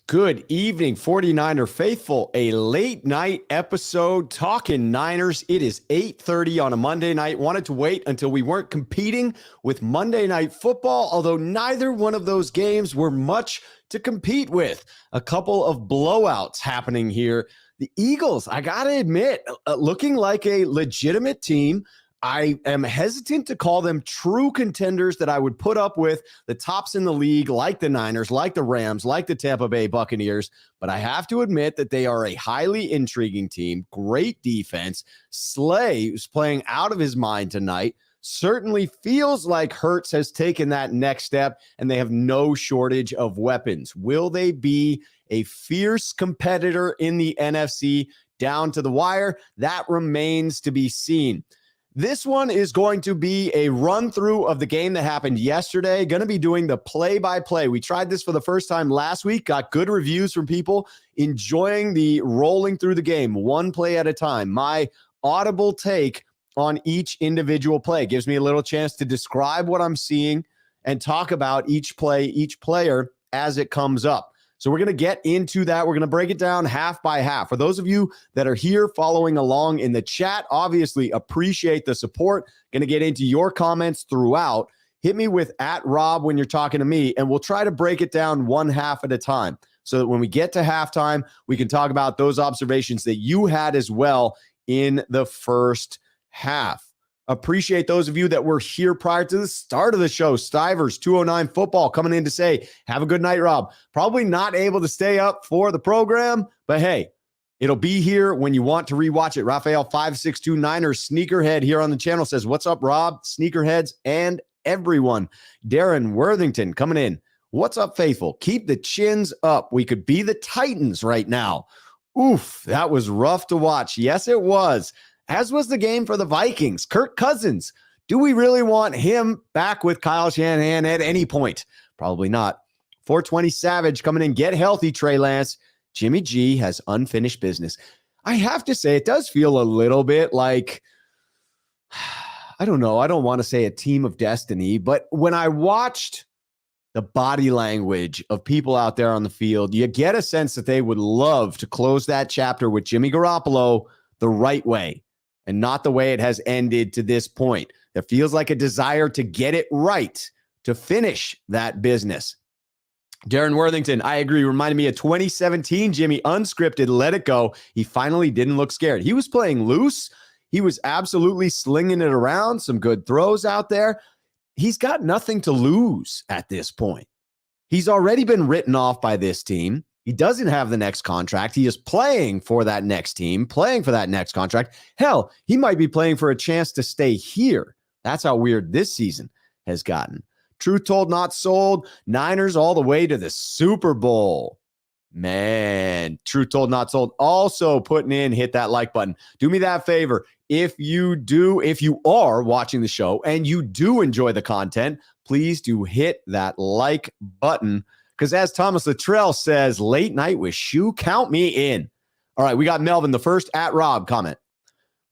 Good evening, 49er faithful. A late night episode talking Niners. It is 8:30 on a Monday night. Wanted to wait until we weren't competing with Monday Night Football, although neither one of those games were much to compete with. A couple of blowouts happening here. The Eagles, I got to admit, looking like a legitimate team. I am hesitant to call them true contenders that I would put up with the tops in the league, like the Niners, like the Rams, like the Tampa Bay Buccaneers. But I have to admit that they are a highly intriguing team. Great defense. Slay, who's playing out of his mind tonight, certainly feels like Hurts has taken that next step, and they have no shortage of weapons. Will they be a fierce competitor in the NFC down to the wire? That remains to be seen. This one is going to be a run through of the game that happened yesterday. Going to be doing the play-by-play. We tried this for the first time last week, got good reviews from people enjoying the rolling through the game, one play at a time. My audible take on each individual play gives me a little chance to describe what I'm seeing and talk about each play, each player as it comes up. So we're going to get into that. We're going to break it down half by half. For those of you that are here following along in the chat, obviously appreciate the support. Going to get into your comments throughout. Hit me with @Rob when you're talking to me, and we'll try to break it down one half at a time so that when we get to halftime, we can talk about those observations that you had as well in the first half. Appreciate those of you that were here prior to the start of the show. Stivers 209 Football coming in to say, have a good night, Rob. Probably not able to stay up for the program, but hey, it'll be here when you want to rewatch it. Raphael 5629er Sneakerhead here on the channel says, what's up, Rob? Sneakerheads and everyone. Darren Worthington coming in. What's up, faithful? Keep the chins up. We could be the Titans right now. Oof, that was rough to watch. Yes, it was. As was the game for the Vikings. Kirk Cousins. Do we really want him back with Kyle Shanahan at any point? Probably not. 420 Savage coming in. Get healthy, Trey Lance. Jimmy G has unfinished business. I have to say, it does feel a little bit like, I don't know. I don't want to say a team of destiny, but when I watched the body language of people out there on the field, you get a sense that they would love to close that chapter with Jimmy Garoppolo the right way, and not the way it has ended to this point. There feels like a desire to get it right, to finish that business. Darren Worthington, I agree, reminded me of 2017 Jimmy, unscripted, let it go. He finally didn't look scared. He was playing loose. He was absolutely slinging it around, some good throws out there. He's got nothing to lose at this point. He's already been written off by this team. He doesn't have the next contract. He is playing for that next team, playing for that next contract. Hell, he might be playing for a chance to stay here. That's how weird this season has gotten. Truth told, not sold. Niners all the way to the Super Bowl. Man, truth told, not sold. Also putting in, hit that like button. Do me that favor. If you are watching the show and you do enjoy the content, please do hit that like button. Because as Thomas Luttrell says, late night with Schuh, count me in. All right, we got Melvin, the first @Rob comment.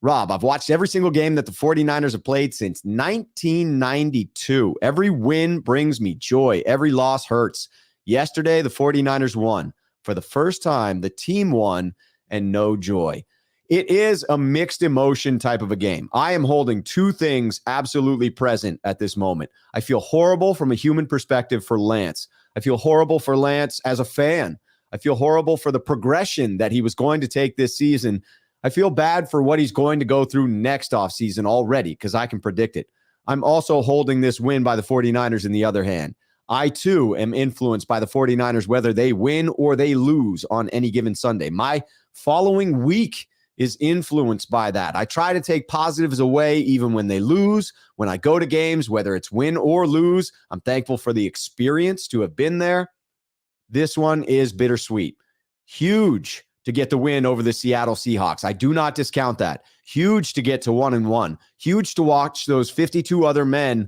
Rob, I've watched every single game that the 49ers have played since 1992. Every win brings me joy. Every loss hurts. Yesterday, the 49ers won. For the first time, the team won, and no joy. It is a mixed emotion type of a game. I am holding two things absolutely present at this moment. I feel horrible from a human perspective for Lance. I feel horrible for Lance as a fan. I feel horrible for the progression that he was going to take this season. I feel bad for what he's going to go through next offseason already because I can predict it. I'm also holding this win by the 49ers in the other hand. I, too, am influenced by the 49ers, whether they win or they lose on any given Sunday. My following week is influenced by that. I try to take positives away even when they lose. When I go to games, whether it's win or lose, I'm thankful for the experience to have been there. This one is bittersweet. Huge to get the win over the Seattle Seahawks. I do not discount that. Huge to get to 1-1. Huge to watch those 52 other men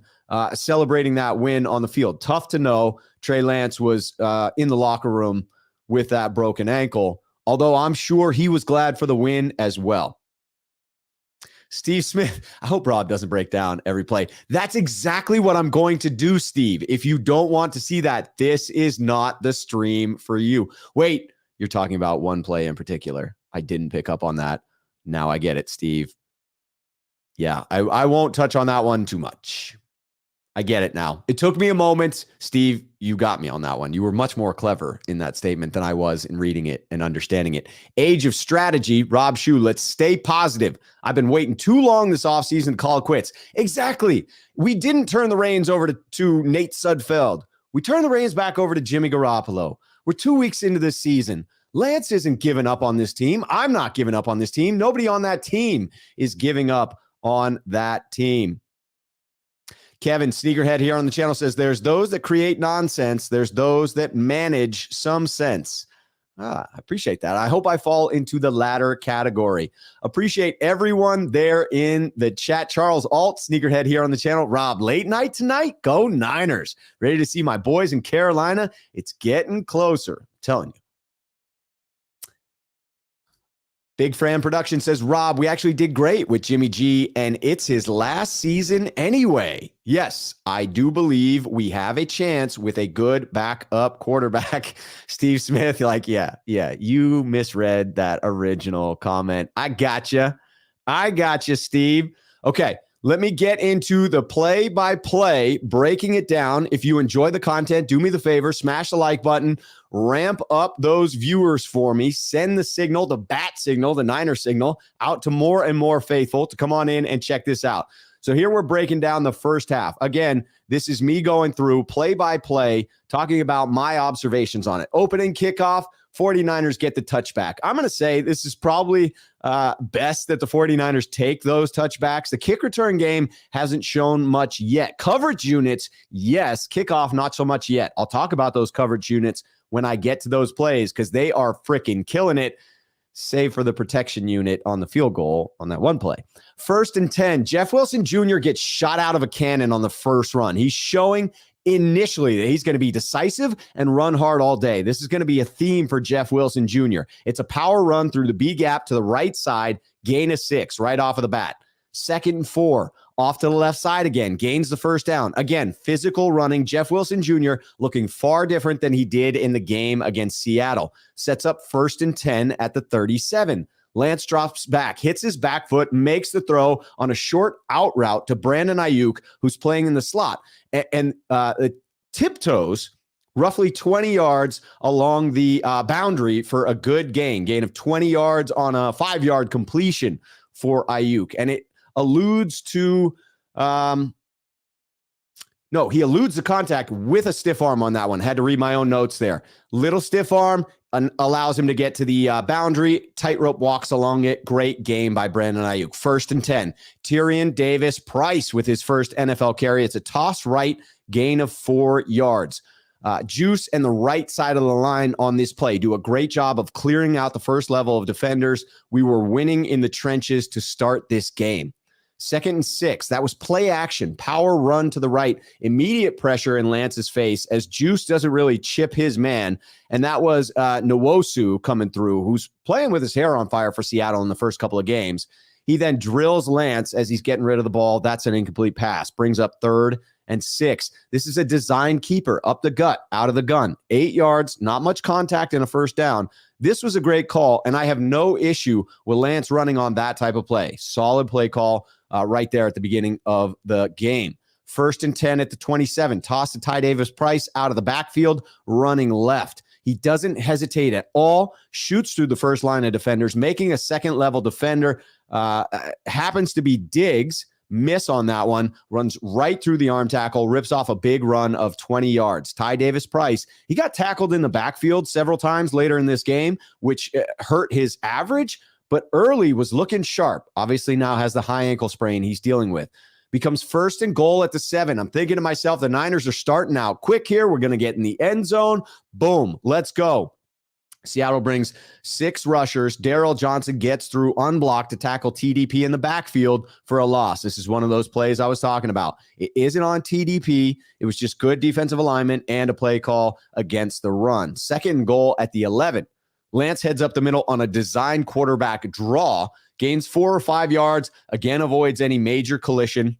celebrating that win on the field. Tough to know Trey Lance was in the locker room with that broken ankle, although I'm sure he was glad for the win as well. Steve Smith, I hope Rob doesn't break down every play. That's exactly what I'm going to do, Steve. If you don't want to see that, this is not the stream for you. Wait, you're talking about one play in particular. I didn't pick up on that. Now I get it, Steve. Yeah, I won't touch on that one too much. I get it now. It took me a moment. Steve, you got me on that one. You were much more clever in that statement than I was in reading it and understanding it. Age of strategy, Rob Schuh, let's stay positive. I've been waiting too long this offseason to call it quits. Exactly. We didn't turn the reins over to Nate Sudfeld. We turned the reins back over to Jimmy Garoppolo. We're 2 weeks into this season. Lance isn't giving up on this team. I'm not giving up on this team. Nobody on that team is giving up on that team. Kevin, Sneakerhead here on the channel says, there's those that create nonsense. There's those that manage some sense. I appreciate that. I hope I fall into the latter category. Appreciate everyone there in the chat. Charles Alt, Sneakerhead here on the channel. Rob, late night tonight? Go Niners. Ready to see my boys in Carolina? It's getting closer. I'm telling you. Big Fran Production says, Rob, we actually did great with Jimmy G, and it's his last season anyway. Yes, I do believe we have a chance with a good backup quarterback. Steve Smith, like, yeah, you misread that original comment. I gotcha, Steve. Okay, let me get into the play-by-play, breaking it down. If you enjoy the content, do me the favor, smash the like button, ramp up those viewers for me, send the signal, the bat signal, the Niner signal, out to more and more faithful to come on in and check this out. So here we're breaking down the first half. Again, this is me going through play-by-play, talking about my observations on it. Opening kickoff, 49ers get the touchback. I'm going to say this is probably best that the 49ers take those touchbacks. The kick return game hasn't shown much yet. Coverage units, yes. Kickoff, not so much yet. I'll talk about those coverage units when I get to those plays because they are freaking killing it, save for the protection unit on the field goal on that one play. 1st and 10, Jeff Wilson Jr. gets shot out of a cannon on the first run. He's showing initially that he's going to be decisive and run hard all day. This is going to be a theme for Jeff Wilson Jr. It's a power run through the B gap to the right side, gain of 6 right off of the bat. 2nd and 4, off to the left side again, gains the first down. Again, physical running. Jeff Wilson Jr. looking far different than he did in the game against Seattle. Sets up 1st and 10 at the 37. Lance drops back, hits his back foot, makes the throw on a short out route to Brandon Ayuk, who's playing in the slot. And tiptoes roughly 20 yards along the boundary for a good gain of 20 yards on a 5-yard completion for Ayuk. And it alludes to, he eludes the contact with a stiff arm on that one. Had to read my own notes there. Little stiff arm allows him to get to the boundary. Tightrope walks along it. Great game by Brandon Ayuk. 1st and 10. Tyrion Davis-Price with his first NFL carry. It's a toss right, gain of 4 yards. Juice and the right side of the line on this play do a great job of clearing out the first level of defenders. We were winning in the trenches to start this game. 2nd and 6, that was play action, power run to the right, immediate pressure in Lance's face as Juice doesn't really chip his man. And that was Nwosu coming through, who's playing with his hair on fire for Seattle in the first couple of games. He then drills Lance as he's getting rid of the ball. That's an incomplete pass. Brings up 3rd and 6. This is a design keeper, up the gut, out of the gun. 8 yards, not much contact and a first down. This was a great call, and I have no issue with Lance running on that type of play. Solid play call right there at the beginning of the game. 1st and 10 at the 27. Toss to Ty Davis-Price out of the backfield, running left. He doesn't hesitate at all, shoots through the first line of defenders, making a second-level defender. Happens to be Diggs. Miss on that one, runs right through the arm tackle, rips off a big run of 20 yards. Ty Davis-Price, he got tackled in the backfield several times later in this game, which hurt his average, but early was looking sharp. Obviously now has the high ankle sprain he's dealing with. Becomes 1st and goal at the 7. I'm thinking to myself, the Niners are starting out quick here. We're going to get in the end zone. Boom, let's go. Seattle brings 6 rushers. Darrell Johnson gets through unblocked to tackle TDP in the backfield for a loss. This is one of those plays I was talking about. It isn't on TDP. It was just good defensive alignment and a play call against the run. 2nd and goal at the 11. Lance heads up the middle on a design quarterback draw, gains 4 or 5 yards, again avoids any major collision.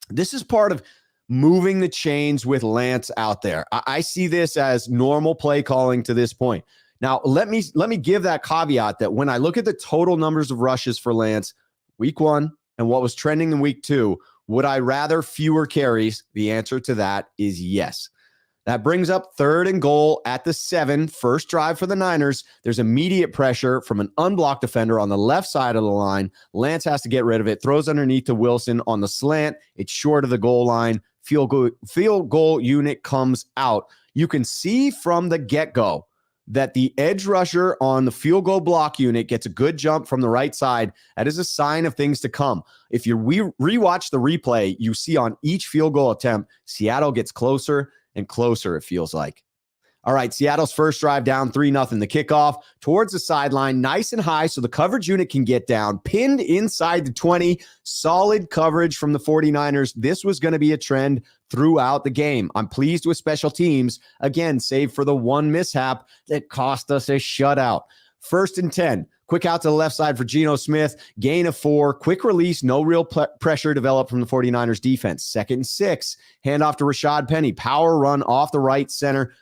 This is part of moving the chains with Lance out there. I see this as normal play calling to this point. Now, let me give that caveat that when I look at the total numbers of rushes for Lance, week 1 and what was trending in week 2, would I rather fewer carries? The answer to that is yes. That brings up 3rd and goal at the 7, first drive for the Niners. There's immediate pressure from an unblocked defender on the left side of the line. Lance has to get rid of it, throws underneath to Wilson on the slant. It's short of the goal line. Field goal unit comes out. You can see from the get-go that the edge rusher on the field goal block unit gets a good jump from the right side. That is a sign of things to come. If you rewatch the replay, you see on each field goal attempt, Seattle gets closer and closer, it feels like. All right, Seattle's first drive down 3-0. The kickoff towards the sideline, nice and high so the coverage unit can get down. Pinned inside the 20. Solid coverage from the 49ers. This was going to be a trend throughout the game. I'm pleased with special teams. Again, save for the one mishap that cost us a shutout. 1st and 10. Quick out to the left side for Geno Smith. Gain of 4. Quick release. No real pressure developed from the 49ers defense. 2nd and 6. Handoff to Rashad Penny. Power run off the right center.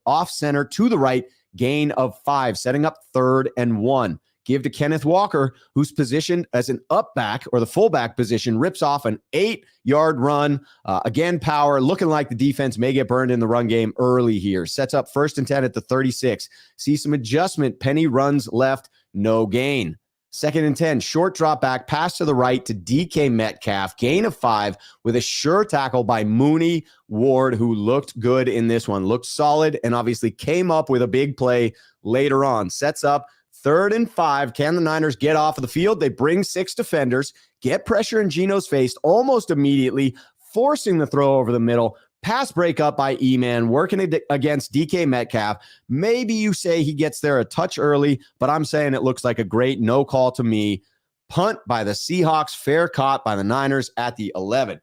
Off center to the right. Gain of 5. Setting up 3rd and 1. Give to Kenneth Walker, who's positioned as an up back or the fullback position, rips off an 8-yard run. Again, power, looking like the defense may get burned in the run game early here. Sets up 1st and 10 at the 36. See some adjustment. Penny runs left, no gain. 2nd and 10, short drop back, pass to the right to DK Metcalf. Gain of 5 with a sure tackle by Mooney Ward, who looked good in this one. Looked solid and obviously came up with a big play later on. Sets up 3rd and 5. Can the Niners get off of the field? They bring 6 defenders, get pressure in Geno's face almost immediately, forcing the throw over the middle. Pass breakup by E-Man, working against DK Metcalf. Maybe you say he gets there a touch early, but I'm saying it looks like a great no call to me. Punt by the Seahawks, fair caught by the Niners at the 11.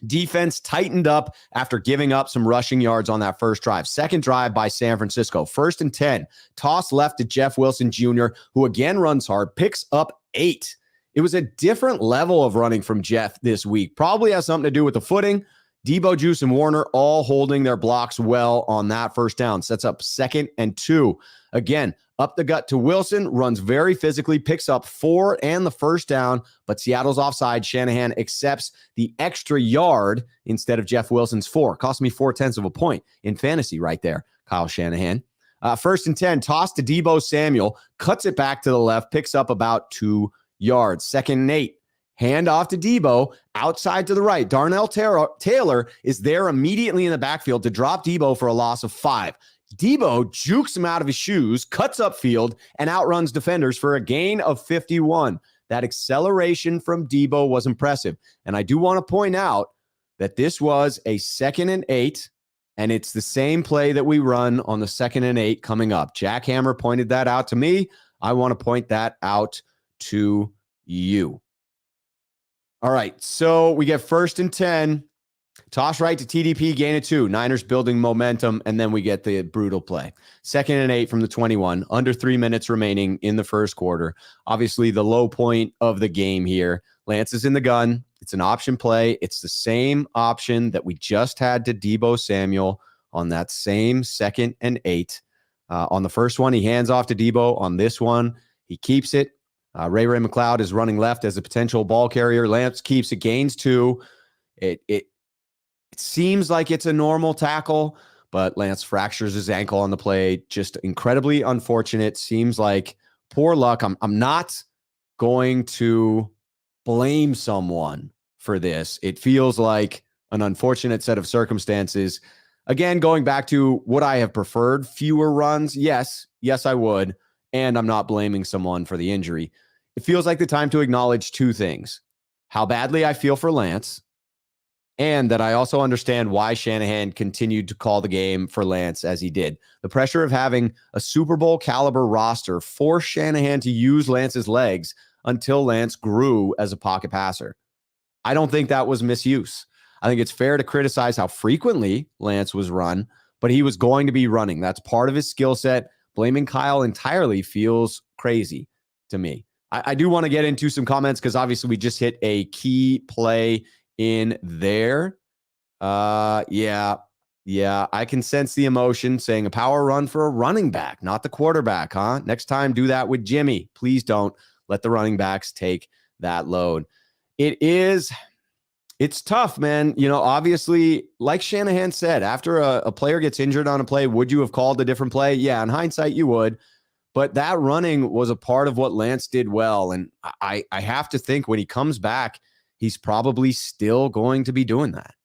Defense tightened up after giving up some rushing yards on that first drive. Second drive by San Francisco. 1st and 10. Toss left to Jeff Wilson Jr., who again runs hard, picks up 8. It was a different level of running from Jeff this week. Probably has something to do with the footing. Debo, Juice, and Warner all holding their blocks well on that first down. Sets up 2nd and 2. Again, up the gut to Wilson, runs very physically, picks up 4 and the first down, but Seattle's offside. Shanahan accepts the extra yard instead of Jeff Wilson's 4. Cost me 0.4 of a point in fantasy right there, Kyle Shanahan. 1st and 10, toss to Debo Samuel, cuts it back to the left, picks up about 2 yards. 2nd and 8. Hand off to Debo, outside to the right. Darnell Taylor is there immediately in the backfield to drop Debo for a loss of 5. Debo jukes him out of his shoes, cuts upfield, and outruns defenders for a gain of 51. That acceleration from Debo was impressive. And I do want to point out that this was a 2nd and 8, and it's the same play that we run on the 2nd and 8 coming up. Jack Hammer pointed that out to me. I want to point that out to you. All right, so we get 1st and 10. Toss right to TDP, gain of 2. Niners building momentum, and then we get the brutal play. 2nd and 8 from the 21. Under 3 minutes remaining in the first quarter. Obviously, the low point of the game here. Lance is in the gun. It's an option play. It's the same option that we just had to Debo Samuel on that same 2nd and 8. On the first one, he hands off to Debo. On this one, he keeps it. Ray McLeod is running left as a potential ball carrier. Lance keeps it, gains 2. It seems like it's a normal tackle, but Lance fractures his ankle on the play. Just incredibly unfortunate. Seems like poor luck. I'm not going to blame someone for this. It feels like an unfortunate set of circumstances. Again, going back to would I have preferred fewer runs? Yes, I would. And I'm not blaming someone for the injury. It feels like the time to acknowledge 2 things. How badly I feel for Lance, and that I also understand why Shanahan continued to call the game for Lance as he did. The pressure of having a Super Bowl caliber roster forced Shanahan to use Lance's legs until Lance grew as a pocket passer. I don't think that was misuse. I think it's fair to criticize how frequently Lance was run, but he was going to be running. That's part of his skill set. Blaming Kyle entirely feels crazy to me. I do want to get into some comments because obviously we just hit a key play in there. Yeah, I can sense the emotion saying a power run for a running back, not the quarterback, huh? Next time, do that with Jimmy. Please don't let the running backs take that load. It's tough, man. Obviously, like Shanahan said, after a player gets injured on a play, would you have called a different play? Yeah, in hindsight, you would. But that running was a part of what Lance did well. And I have to think when he comes back, he's probably still going to be doing that.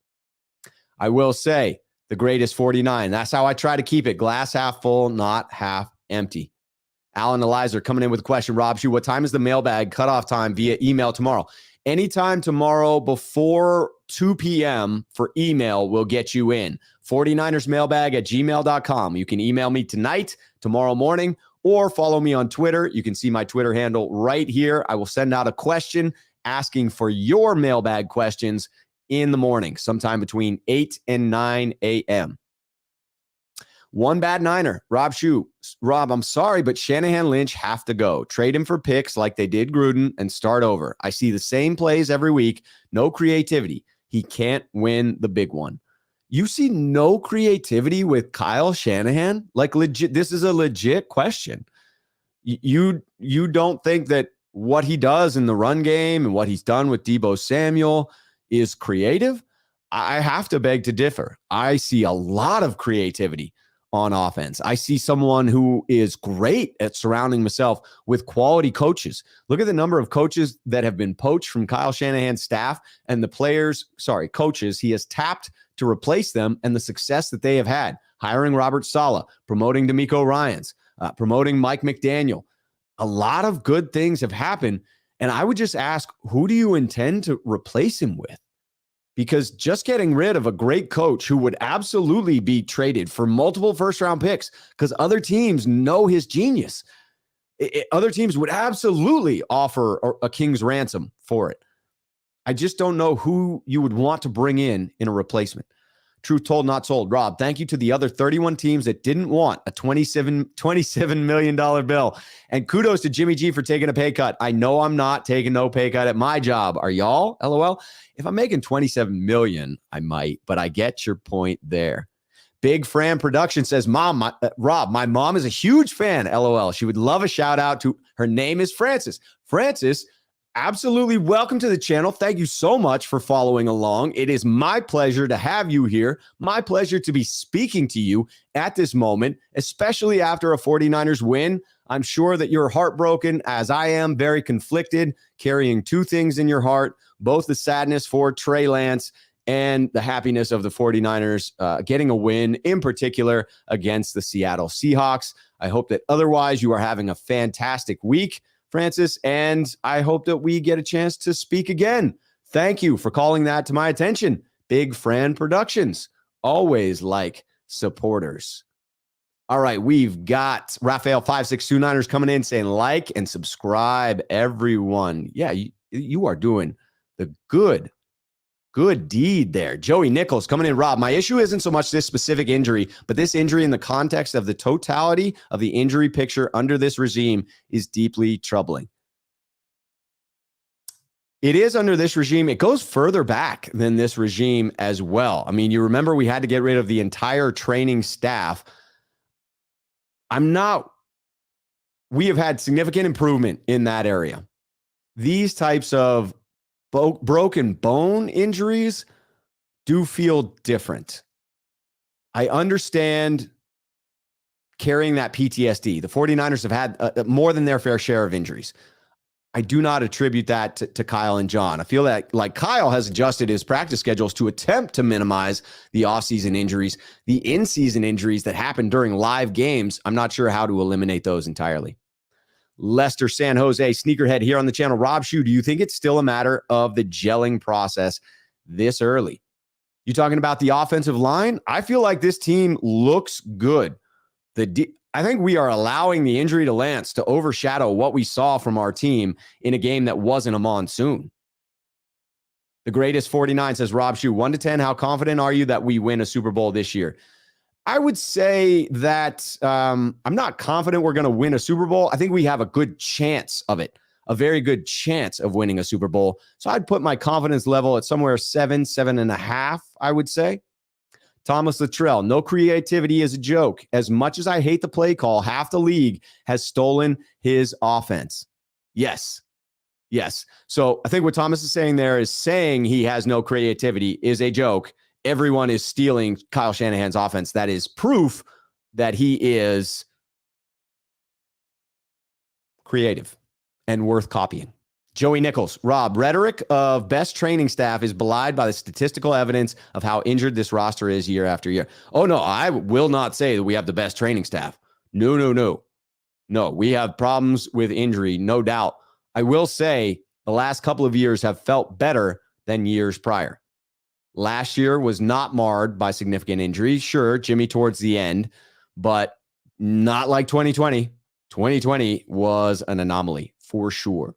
I will say the greatest 49. That's how I try to keep it. Glass half full, not half empty. Alan Elizer coming in with a question. Rob Schuh, what time is the mailbag cutoff time via email tomorrow? Anytime tomorrow before 2 p.m. for email will get you in. 49ersmailbag@gmail.com. You can email me tonight, tomorrow morning, or follow me on Twitter. You can see my Twitter handle right here. I will send out a question asking for your mailbag questions in the morning, sometime between 8 and 9 a.m. One bad Niner, Rob Schuh. Rob, I'm sorry, but Shanahan Lynch have to go. Trade him for picks like they did Gruden and start over. I see the same plays every week. No creativity. He can't win the big one. You see no creativity with Kyle Shanahan? Like legit, this is a legit question. You don't think that what he does in the run game and what he's done with Deebo Samuel is creative? I have to beg to differ. I see a lot of creativity on offense. I see someone who is great at surrounding himself with quality coaches. Look at the number of coaches that have been poached from Kyle Shanahan's staff and the coaches he has tapped to replace them and the success that they have had. Hiring Robert Saleh, promoting D'Amico Ryans, promoting Mike McDaniel. A lot of good things have happened. And I would just ask, who do you intend to replace him with? Because just getting rid of a great coach who would absolutely be traded for multiple first-round picks because other teams know his genius. Other teams would absolutely offer a king's ransom for it. I just don't know who you would want to bring in a replacement. Truth told, not sold. Rob, thank you to the other 31 teams that didn't want a $27 million bill. And kudos to Jimmy G for taking a pay cut. I know I'm not taking no pay cut at my job. Are y'all? LOL. If I'm making $27 million, I might, but I get your point there. Big Fran Production says, Rob, my mom is a huge fan. LOL. She would love a shout out to her name is Frances. Frances, absolutely welcome to the channel. Thank you so much for following along. It is my pleasure to have you here. My pleasure to be speaking to you at this moment, especially after a 49ers win. I'm sure that you're heartbroken, as I am, very conflicted, carrying two things in your heart, both the sadness for Trey Lance and the happiness of the 49ers getting a win, in particular against the Seattle Seahawks. I hope that otherwise you are having a fantastic week, Francis, and I hope that we get a chance to speak again. Thank you for calling that to my attention. Big Fran Productions, always like supporters. All right, we've got Raphael 5629ers coming in saying like and subscribe, everyone. Yeah, you are doing the good deed there. Joey Nichols coming in. Rob, my issue isn't so much this specific injury, but this injury in the context of the totality of the injury picture under this regime is deeply troubling. It is under this regime. It goes further back than this regime as well. I mean, you remember we had to get rid of the entire training staff. We have had significant improvement in that area. These types of broken bone injuries do feel different. I understand carrying that PTSD. The 49ers have had more than their fair share of injuries. I do not attribute that to Kyle and John. I feel that like Kyle has adjusted his practice schedules to attempt to minimize the offseason injuries. The in-season injuries that happen during live games, I'm not sure how to eliminate those entirely. Lester San Jose, sneakerhead here on the channel. Rob Schuh, do you think it's still a matter of the gelling process this early? You talking about the offensive line? I feel like this team looks good. I think we are allowing the injury to Lance to overshadow what we saw from our team in a game that wasn't a monsoon. The greatest 49 says, Rob Schuh, 1 to 10, how confident are you that we win a Super Bowl this year? I would say that I'm not confident we're going to win a Super Bowl. I think we have a good chance of it, a very good chance of winning a Super Bowl. So I'd put my confidence level at somewhere 7.5, I would say. Thomas Luttrell, no creativity is a joke. As much as I hate the play call, half the league has stolen his offense. Yes. So I think what Thomas is saying there is saying he has no creativity is a joke. Everyone is stealing Kyle Shanahan's offense. That is proof that he is creative and worth copying. Joey Nichols, Rob, rhetoric of best training staff is belied by the statistical evidence of how injured this roster is year after year. Oh, no, I will not say that we have the best training staff. No. We have problems with injury, no doubt. I will say the last couple of years have felt better than years prior. Last year was not marred by significant injuries. Sure, Jimmy towards the end, but not like 2020. 2020 was an anomaly for sure.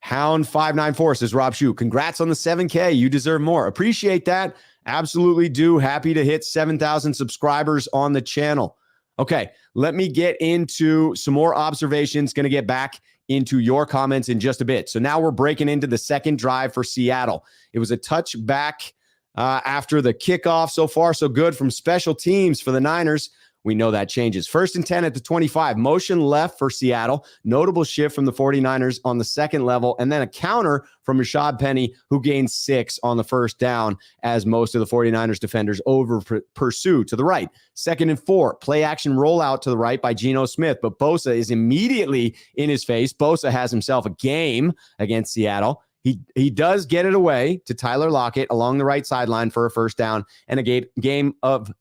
Hound 594 says, Rob Schuh, congrats on the 7K. You deserve more. Appreciate that. Absolutely do. Happy to hit 7,000 subscribers on the channel. Okay, let me get into some more observations. Going to get back into your comments in just a bit. So now we're breaking into the second drive for Seattle. It was a touchback after the kickoff. So far, so good from special teams for the Niners. We know that changes. 1st and 10 at the 25. Motion left for Seattle. Notable shift from the 49ers on the second level. And then a counter from Rashad Penny, who gained 6 on the first down as most of the 49ers defenders over pursue to the right. 2nd and 4. Play action rollout to the right by Geno Smith. But Bosa is immediately in his face. Bosa has himself a game against Seattle. He does get it away to Tyler Lockett along the right sideline for a first down and a gain of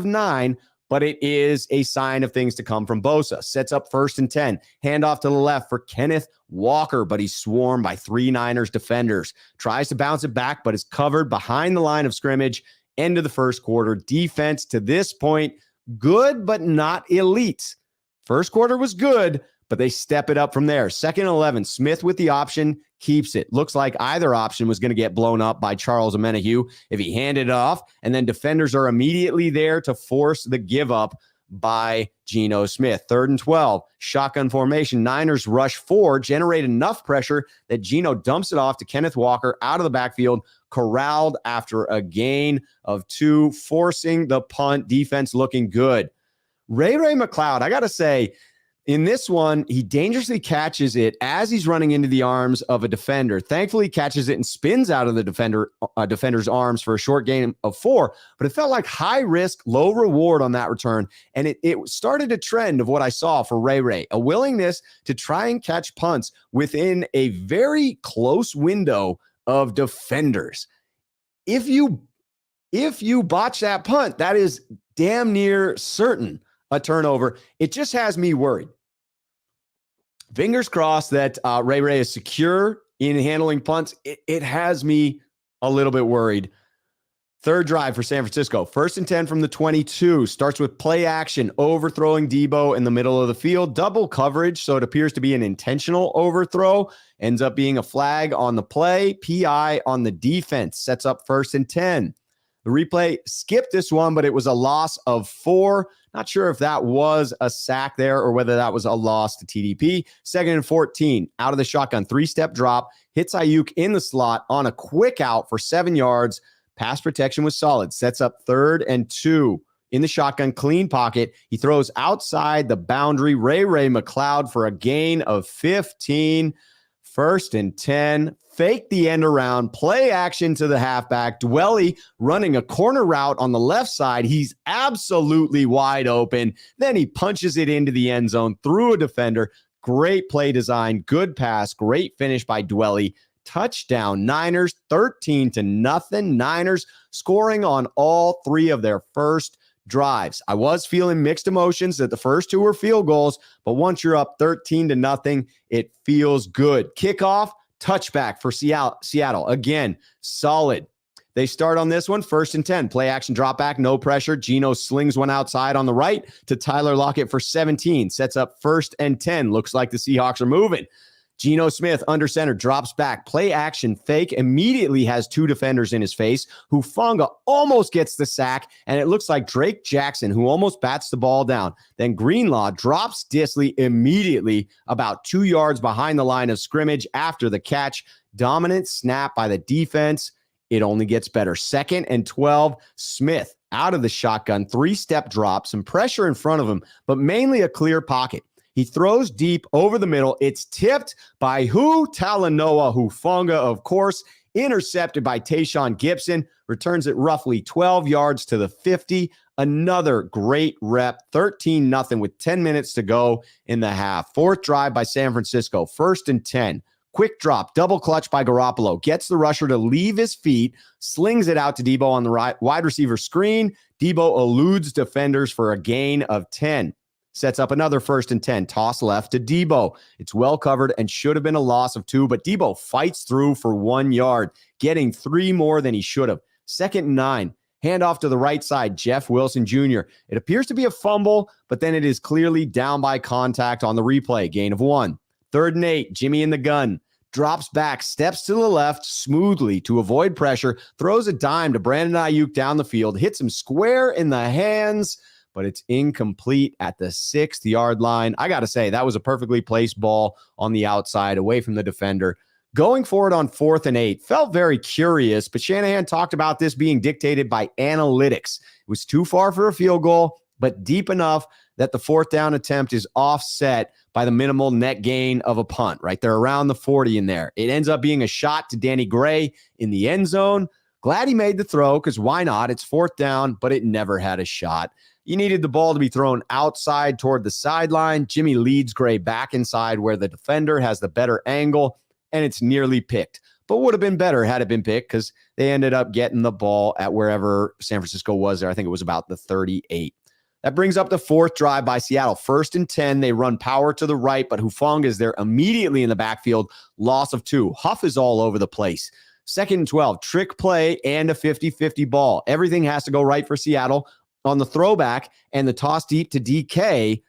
9. But it is a sign of things to come from Bosa. Sets up 1st and 10. Handoff to the left for Kenneth Walker, but he's swarmed by 3 Niners defenders. Tries to bounce it back, but is covered behind the line of scrimmage. End of the first quarter. Defense to this point, good, but not elite. First quarter was good, but they step it up from there. 2nd and 11. Smith with the option. Keeps it. Looks like either option was going to get blown up by Charles Omenihu if he handed it off, and then defenders are immediately there to force the give up by Geno Smith. 3rd and 12, shotgun formation. Niners rush 4, generate enough pressure that Geno dumps it off to Kenneth Walker out of the backfield, corralled after a gain of 2, forcing the punt. Defense looking good. Ray McCloud, I got to say, in this one, he dangerously catches it as he's running into the arms of a defender. Thankfully, he catches it and spins out of the defender's arms for a short gain of 4. But it felt like high risk, low reward on that return. And it started a trend of what I saw for Ray, a willingness to try and catch punts within a very close window of defenders. If you botch that punt, that is damn near certain a turnover. It just has me worried. Fingers crossed that Ray is secure in handling punts. It has me a little bit worried. 3rd drive for San Francisco. 1st and 10 from the 22. Starts with play action, overthrowing Debo in the middle of the field. Double coverage, so it appears to be an intentional overthrow. Ends up being a flag on the play. PI on the defense. Sets up 1st and 10. The replay skipped this one, but it was a loss of 4. Not sure if that was a sack there or whether that was a loss to TDP. 2nd and 14, out of the shotgun, 3-step drop, hits Ayuk in the slot on a quick out for 7 yards. Pass protection was solid. Sets up 3rd and 2 in the shotgun, clean pocket. He throws outside the boundary. Ray McCloud for a gain of 15. 1st and 10. Fake the end around, play action to the halfback. Dwelly running a corner route on the left side. He's absolutely wide open. Then he punches it into the end zone through a defender. Great play design, good pass, great finish by Dwelly. Touchdown Niners, 13-0. Niners scoring on all 3 of their first drives. I was feeling mixed emotions that the first 2 were field goals, but once you're up 13-0, it feels good. Kickoff, touchback for Seattle. Again, solid. They start on this one, 1st and 10. Play action, drop back, no pressure. Geno slings one outside on the right to Tyler Lockett for 17. Sets up 1st and 10. Looks like the Seahawks are moving. Geno Smith under center drops back, play action fake, immediately has two defenders in his face. Hufanga almost gets the sack, and it looks like Drake Jackson, who almost bats the ball down. Then Greenlaw drops Disley immediately about 2 yards behind the line of scrimmage after the catch. Dominant snap by the defense. It only gets better. 2nd and 12, Smith out of the shotgun, 3-step drop, some pressure in front of him, but mainly a clear pocket. He throws deep over the middle. It's tipped by Talanoa Hufanga, of course, intercepted by Tayshaun Gibson, returns it roughly 12 yards to the 50. Another great rep, 13-0 with 10 minutes to go in the half. 4th drive by San Francisco, 1st and 10. Quick drop, double clutch by Garoppolo. Gets the rusher to leave his feet, slings it out to Debo on the right wide receiver screen. Debo eludes defenders for a gain of 10. Sets up another 1st and 10. Toss left to Debo. It's well covered and should have been a loss of 2, but Debo fights through for 1 yard, getting 3 more than he should have. 2nd and 9. Handoff to the right side, Jeff Wilson Jr. It appears to be a fumble, but then it is clearly down by contact on the replay. Gain of 1. 3rd and 8, Jimmy in the gun. Drops back, steps to the left smoothly to avoid pressure, throws a dime to Brandon Ayuk down the field, hits him square in the hands, but it's incomplete at the 6th-yard line. I got to say, that was a perfectly placed ball on the outside, away from the defender. Going forward on 4th and 8, felt very curious, but Shanahan talked about this being dictated by analytics. It was too far for a field goal, but deep enough that the 4th down attempt is offset by the minimal net gain of a punt, right? They're around the 40 in there. It ends up being a shot to Danny Gray in the end zone. Glad he made the throw, because why not? It's 4th down, but it never had a shot. You needed the ball to be thrown outside toward the sideline. Jimmy leads Gray back inside where the defender has the better angle, and it's nearly picked. But would have been better had it been picked, because they ended up getting the ball at wherever San Francisco was there. I think it was about the 38. That brings up the 4th drive by Seattle. 1st and 10. They run power to the right, but Hufanga is there immediately in the backfield. Loss of 2. Huff is all over the place. 2nd and 12. Trick play and a 50-50 ball. Everything has to go right for Seattle on the throwback, and the toss deep to DK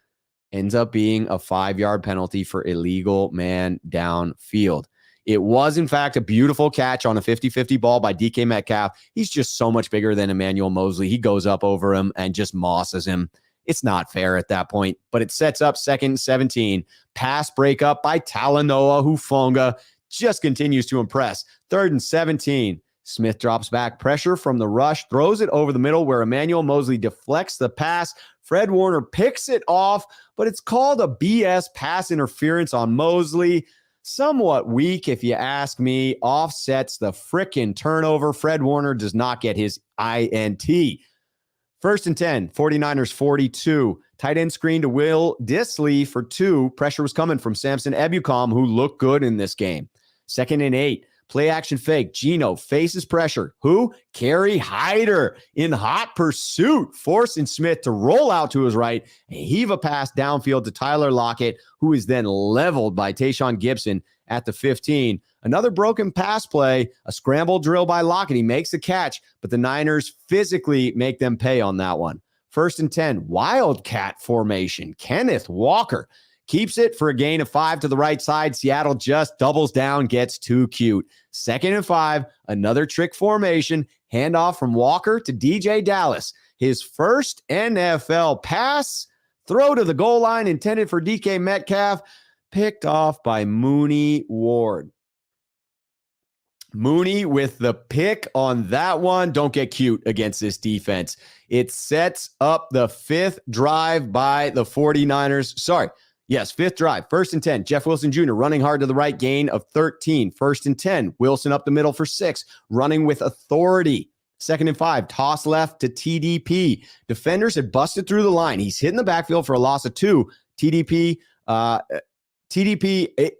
ends up being a 5-yard penalty for illegal man downfield. It was, in fact, a beautiful catch on a 50-50 ball by DK Metcalf. He's just so much bigger than Emmanuel Mosley. He goes up over him and just mosses him. It's not fair at that point, but it sets up 2nd and 17. Pass breakup by Talanoa Hufanga just continues to impress. 3rd and 17. Smith drops back, pressure from the rush, throws it over the middle where Emmanuel Mosley deflects the pass. Fred Warner picks it off, but it's called a BS pass interference on Mosley. Somewhat weak, if you ask me. Offsets the frickin' turnover. Fred Warner does not get his INT. 1st and 10, 49ers 42. Tight end screen to Will Disley for 2. Pressure was coming from Samson Ebukam, who looked good in this game. 2nd and 8. Play action fake. Geno faces pressure. Who? Kerry Hyder in hot pursuit, forcing Smith to roll out to his right and heave a pass downfield to Tyler Lockett, who is then leveled by Tayshaun Gibson at the 15. Another broken pass play, a scramble drill by Lockett. He makes the catch, but the Niners physically make them pay on that one. 1st and 10, Wildcat formation. Kenneth Walker keeps it for a gain of 5 to the right side. Seattle just doubles down, gets too cute. 2nd and 5, another trick formation. Handoff from Walker to DJ Dallas. His first NFL pass. Throw to the goal line intended for DK Metcalf. Picked off by Mooney Ward. Mooney with the pick on that one. Don't get cute against this defense. It sets up the 5th drive by the 49ers. Yes, 5th drive, 1st and 10. Jeff Wilson Jr. running hard to the right, gain of 13. 1st and 10. Wilson up the middle for 6, running with authority. 2nd and 5, toss left to TDP. Defenders had busted through the line. He's hitting the backfield for a loss of 2. TDP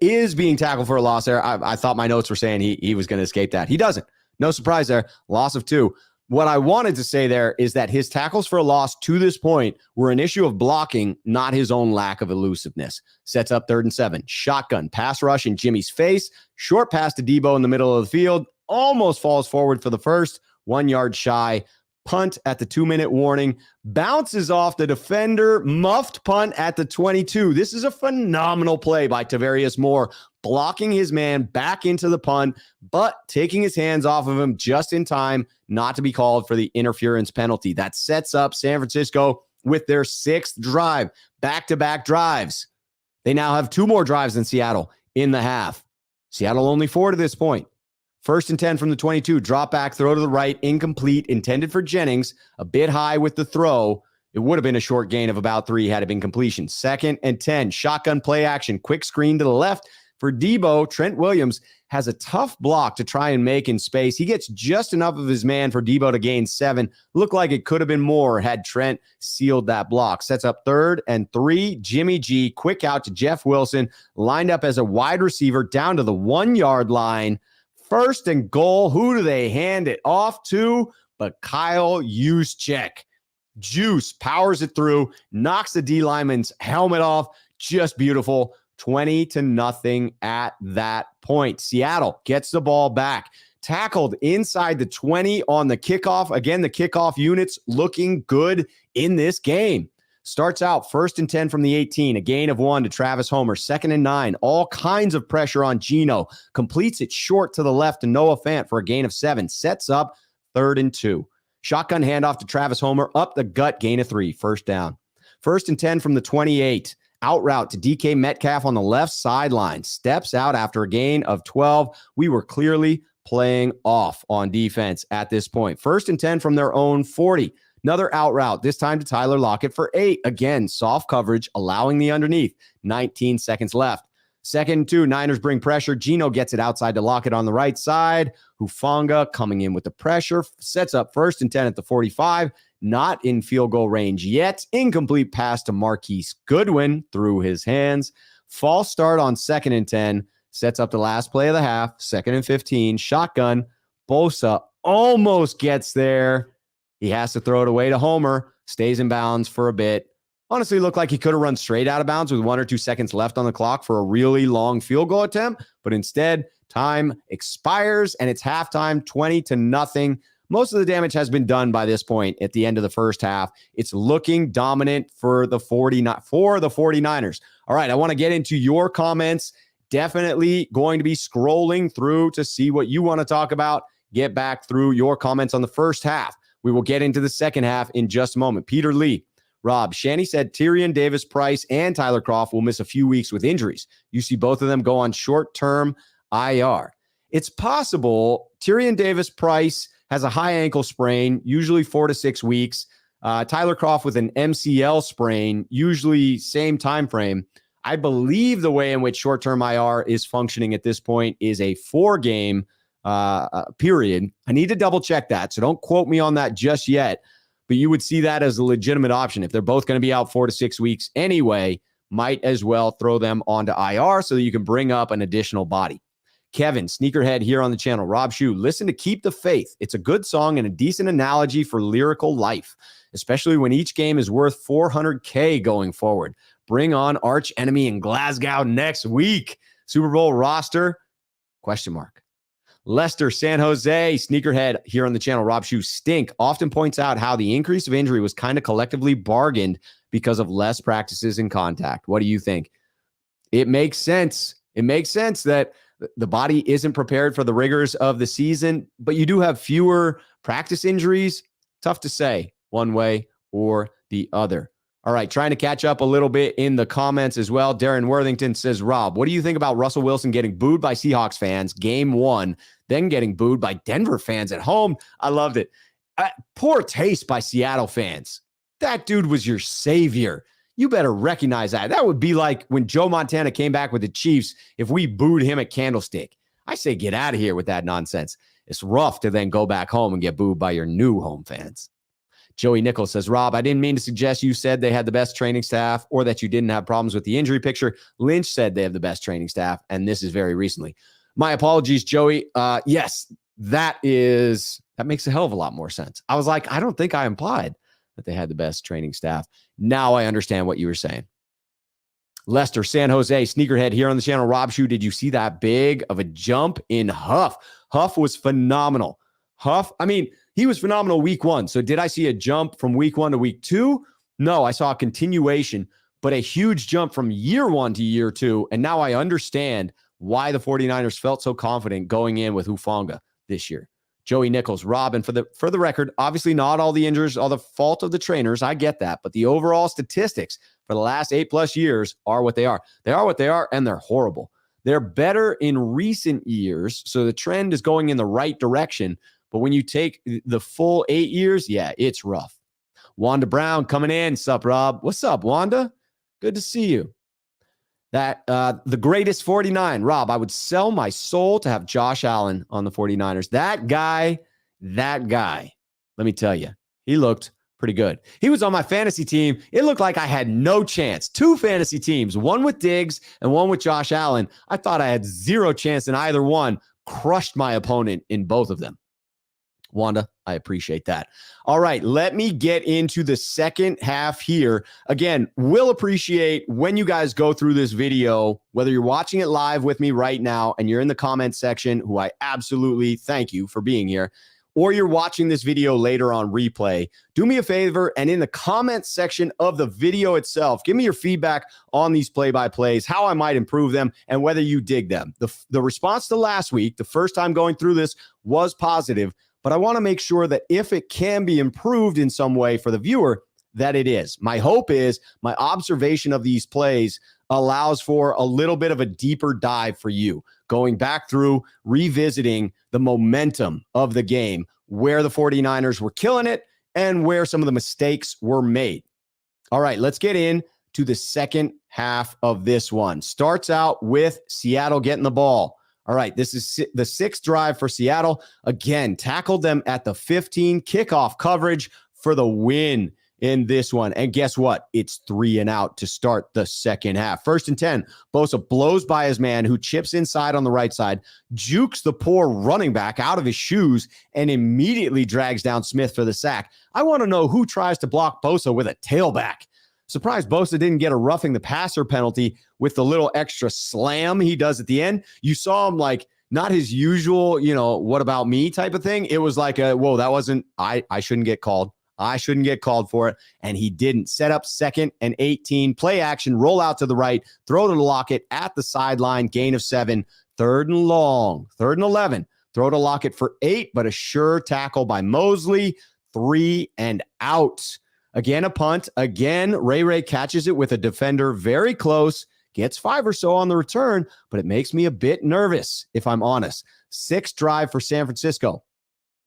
is being tackled for a loss there. I thought my notes were saying he was going to escape that. He doesn't. No surprise there. Loss of 2. What I wanted to say there is that his tackles for a loss to this point were an issue of blocking, not his own lack of elusiveness. Sets up 3rd and 7. Shotgun, pass rush in Jimmy's face. Short pass to Debo in the middle of the field. Almost falls forward for the first. 1 yard shy. Punt at the 2-minute warning. Bounces off the defender. Muffed punt at the 22. This is a phenomenal play by Tavarius Moore. blocking his man back into the punt, but taking his hands off of him just in time not to be called for the interference penalty. That sets up San Francisco with their 6th drive, back-to-back drives. They now have 2 more drives than Seattle in the half. Seattle only 4 to this point. 1st and 10 from the 22, drop back, throw to the right, incomplete, intended for Jennings, a bit high with the throw. It would have been a short gain of about 3 had it been completion. 2nd and 10, shotgun play action, quick screen to the left for Debo. Trent Williams has a tough block to try and make in space. He gets just enough of his man for Debo to gain 7. Looked like it could have been more had Trent sealed that block. Sets up 3rd and 3. Jimmy G, quick out to Jeff Wilson, lined up as a wide receiver down to the 1-yard line. 1st and goal. Who do they hand it off to? But Kyle Juszczyk. Juice powers it through, knocks the D lineman's helmet off. Just beautiful. 20-0 at that point. Seattle gets the ball back. Tackled inside the 20 on the kickoff. Again, the kickoff units looking good in this game. Starts out 1st and 10 from the 18, a gain of 1 to Travis Homer. 2nd and 9, all kinds of pressure on Geno. Completes it short to the left to Noah Fant for a gain of 7. Sets up 3rd and 2. Shotgun handoff to Travis Homer, up the gut, gain of 3, 1st down. 1st and 10 from the 28, out route to DK Metcalf on the left sideline. Steps out after a gain of 12. We were clearly playing off on defense at this point. 1st and 10 from their own 40. Another out route, this time to Tyler Lockett for 8. Again, soft coverage, allowing the underneath. 19 seconds left. 2nd and 2, Niners bring pressure. Geno gets it outside to Lockett on the right side. Hufanga coming in with the pressure. Sets up 1st and 10 at the 45. Not in field goal range yet. Incomplete pass to Marquise Goodwin through his hands. False start on 2nd and 10. Sets up the last play of the half. 2nd and 15. Shotgun. Bosa almost gets there. He has to throw it away to Homer. Stays in bounds for a bit. Honestly, looked like he could have run straight out of bounds with 1 or 2 seconds left on the clock for a really long field goal attempt. But instead, time expires and it's halftime, 20-0. Most of the damage has been done by this point at the end of the first half. It's looking dominant for the 49ers. All right, I want to get into your comments. Definitely going to be scrolling through to see what you want to talk about. Get back through your comments on the first half. We will get into the second half in just a moment. Peter Lee, Rob, Shanny said Tyrion Davis-Price and Tyler Kroft will miss a few weeks with injuries. You see both of them go on short-term IR. It's possible Tyrion Davis-Price has a high ankle sprain, usually 4 to 6 weeks. Tyler Kroft with an MCL sprain, usually same time frame. I believe the way in which short-term IR is functioning at this point is a 4-game period. I need to double check that, so don't quote me on that just yet. But you would see that as a legitimate option. If they're both going to be out 4 to 6 weeks anyway, might as well throw them onto IR so that you can bring up an additional body. Kevin, sneakerhead here on the channel. Rob Schuh, listen to Keep the Faith. It's a good song and a decent analogy for lyrical life, especially when each game is worth $400K going forward. Bring on arch enemy in Glasgow next week. Super Bowl roster? ? Lester, San Jose, sneakerhead here on the channel. Rob Schuh, stink. Often points out how the increase of injury was kind of collectively bargained because of less practices in contact. What do you think? It makes sense. It makes sense that the body isn't prepared for the rigors of the season, but you do have fewer practice injuries. Tough to say one way or the other. All right, trying to catch up a little bit in the comments as well. Darren Worthington says, Rob, what do you think about Russell Wilson getting booed by Seahawks fans game 1, then getting booed by Denver fans at home? I loved it. Poor taste by Seattle fans. That dude was your savior. You better recognize that. That would be like when Joe Montana came back with the Chiefs if we booed him at Candlestick. I say get out of here with that nonsense. It's rough to then go back home and get booed by your new home fans. Joey Nichols says, Rob, I didn't mean to suggest you said they had the best training staff or that you didn't have problems with the injury picture. Lynch said they have the best training staff, and this is very recently. My apologies, Joey. Yes, that makes a hell of a lot more sense. I was like, I don't think I implied that they had the best training staff. Now I understand what you were saying. Lester, San Jose, sneakerhead here on the channel. Rob Schuh, did you see that big of a jump in Huff? Huff was phenomenal. He was phenomenal week 1. So did I see a jump from week 1 to week 2? No, I saw a continuation, but a huge jump from year 1 to year 2. And now I understand why the 49ers felt so confident going in with Hufanga this year. Joey Nichols, Rob, and for the record, obviously not all the injuries are the fault of the trainers. I get that. But the overall statistics for the last 8+ years are what they are. They are what they are, and they're horrible. They're better in recent years, so the trend is going in the right direction. But when you take the full 8 years, yeah, it's rough. Wanda Brown coming in. Sup, Rob? What's up, Wanda? Good to see you. That the greatest 49. Rob, I would sell my soul to have Josh Allen on the 49ers. That guy, let me tell you, he looked pretty good. He was on my fantasy team. It looked like I had no chance. 2 fantasy teams, one with Diggs and one with Josh Allen. I thought I had 0 chance in either one. Crushed my opponent in both of them. Wanda, I appreciate that. All right, let me get into the second half here. Again, we'll appreciate when you guys go through this video, whether you're watching it live with me right now and you're in the comment section, who I absolutely thank you for being here, or you're watching this video later on replay, do me a favor and in the comment section of the video itself, give me your feedback on these play-by-plays, how I might improve them, and whether you dig them. The response to last week, the first time going through this, was positive. But I want to make sure that if it can be improved in some way for the viewer, that it is. My hope is my observation of these plays allows for a little bit of a deeper dive for you, going back through, revisiting the momentum of the game, where the 49ers were killing it and where some of the mistakes were made. All right, let's get into the second half of this one. Starts out with Seattle getting the ball. All right, this is the 6th drive for Seattle. Again, tackled them at the 15, kickoff coverage for the win in this one. And guess what? It's 3 and out to start the second half. 1st and 10, Bosa blows by his man who chips inside on the right side, jukes the poor running back out of his shoes, and immediately drags down Smith for the sack. I want to know who tries to block Bosa with a tailback. Surprised Bosa didn't get a roughing the passer penalty with the little extra slam he does at the end. You saw him like not his usual, what about me type of thing. It was like whoa, that wasn't, I shouldn't get called. I shouldn't get called for it. And he didn't. Set up 2nd and 18, play action, roll out to the right, throw to Lockett at the sideline, gain of 7, 3rd and long, 3rd and 11, throw to Lockett for 8, but a sure tackle by Mosley, 3 and out. Again, a punt. Again, Ray catches it with a defender very close, gets 5 or so on the return, but it makes me a bit nervous, if I'm honest. 6th drive for San Francisco.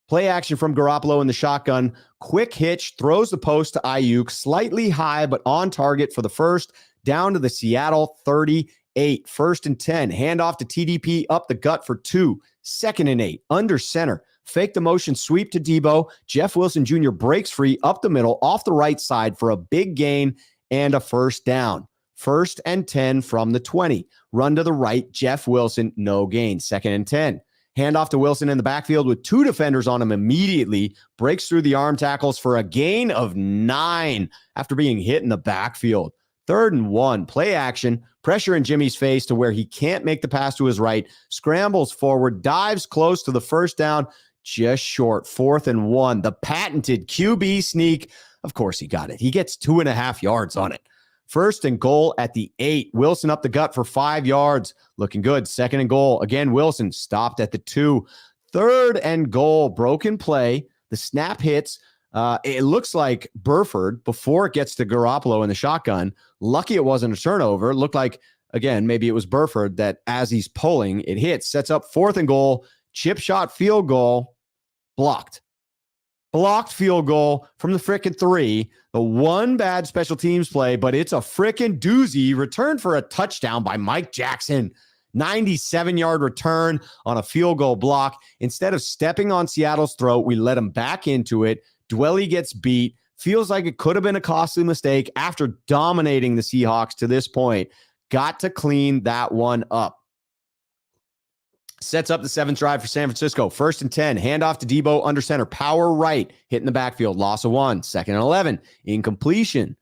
Play action from Garoppolo in the shotgun. Quick hitch, throws the post to Ayuk, slightly high, but on target for the first, down to the Seattle 38. 1st and 10, handoff to TDP up the gut for 2. 2nd and 8, under center. Fake the motion sweep to Debo. Jeff Wilson Jr. breaks free up the middle, off the right side for a big gain and a 1st down. 1st and 10 from the 20. Run to the right, Jeff Wilson, no gain. 2nd and 10. Handoff to Wilson in the backfield with 2 defenders on him immediately. Breaks through the arm tackles for a gain of 9 after being hit in the backfield. 3rd and 1, play action, pressure in Jimmy's face to where he can't make the pass to his right. Scrambles forward, dives close to the 1st down. Just short. 4th and 1. The patented QB sneak. Of course he got it. He gets 2.5 yards on it. 1st and goal at the 8. Wilson up the gut for 5 yards. Looking good. 2nd and goal. Again, Wilson stopped at the 2. 3rd and goal. Broken play. The snap hits. It looks like Burford before it gets to Garoppolo in the shotgun. Lucky it wasn't a turnover. It looked like, again, maybe it was Burford that as he's pulling, it hits. Sets up 4th and goal. Chip shot field goal. Blocked field goal from the frickin' 3. The one bad special teams play, but it's a frickin' doozy. Return for a touchdown by Mike Jackson. 97-yard return on a field goal block. Instead of stepping on Seattle's throat, we let him back into it. Dwelly gets beat. Feels like it could have been a costly mistake after dominating the Seahawks to this point. Got to clean that one up. Sets up the 7th drive for San Francisco. 1st and 10. Handoff to Debo under center. Power right. Hit in the backfield. Loss of 1. 2nd and 11. Incompletion.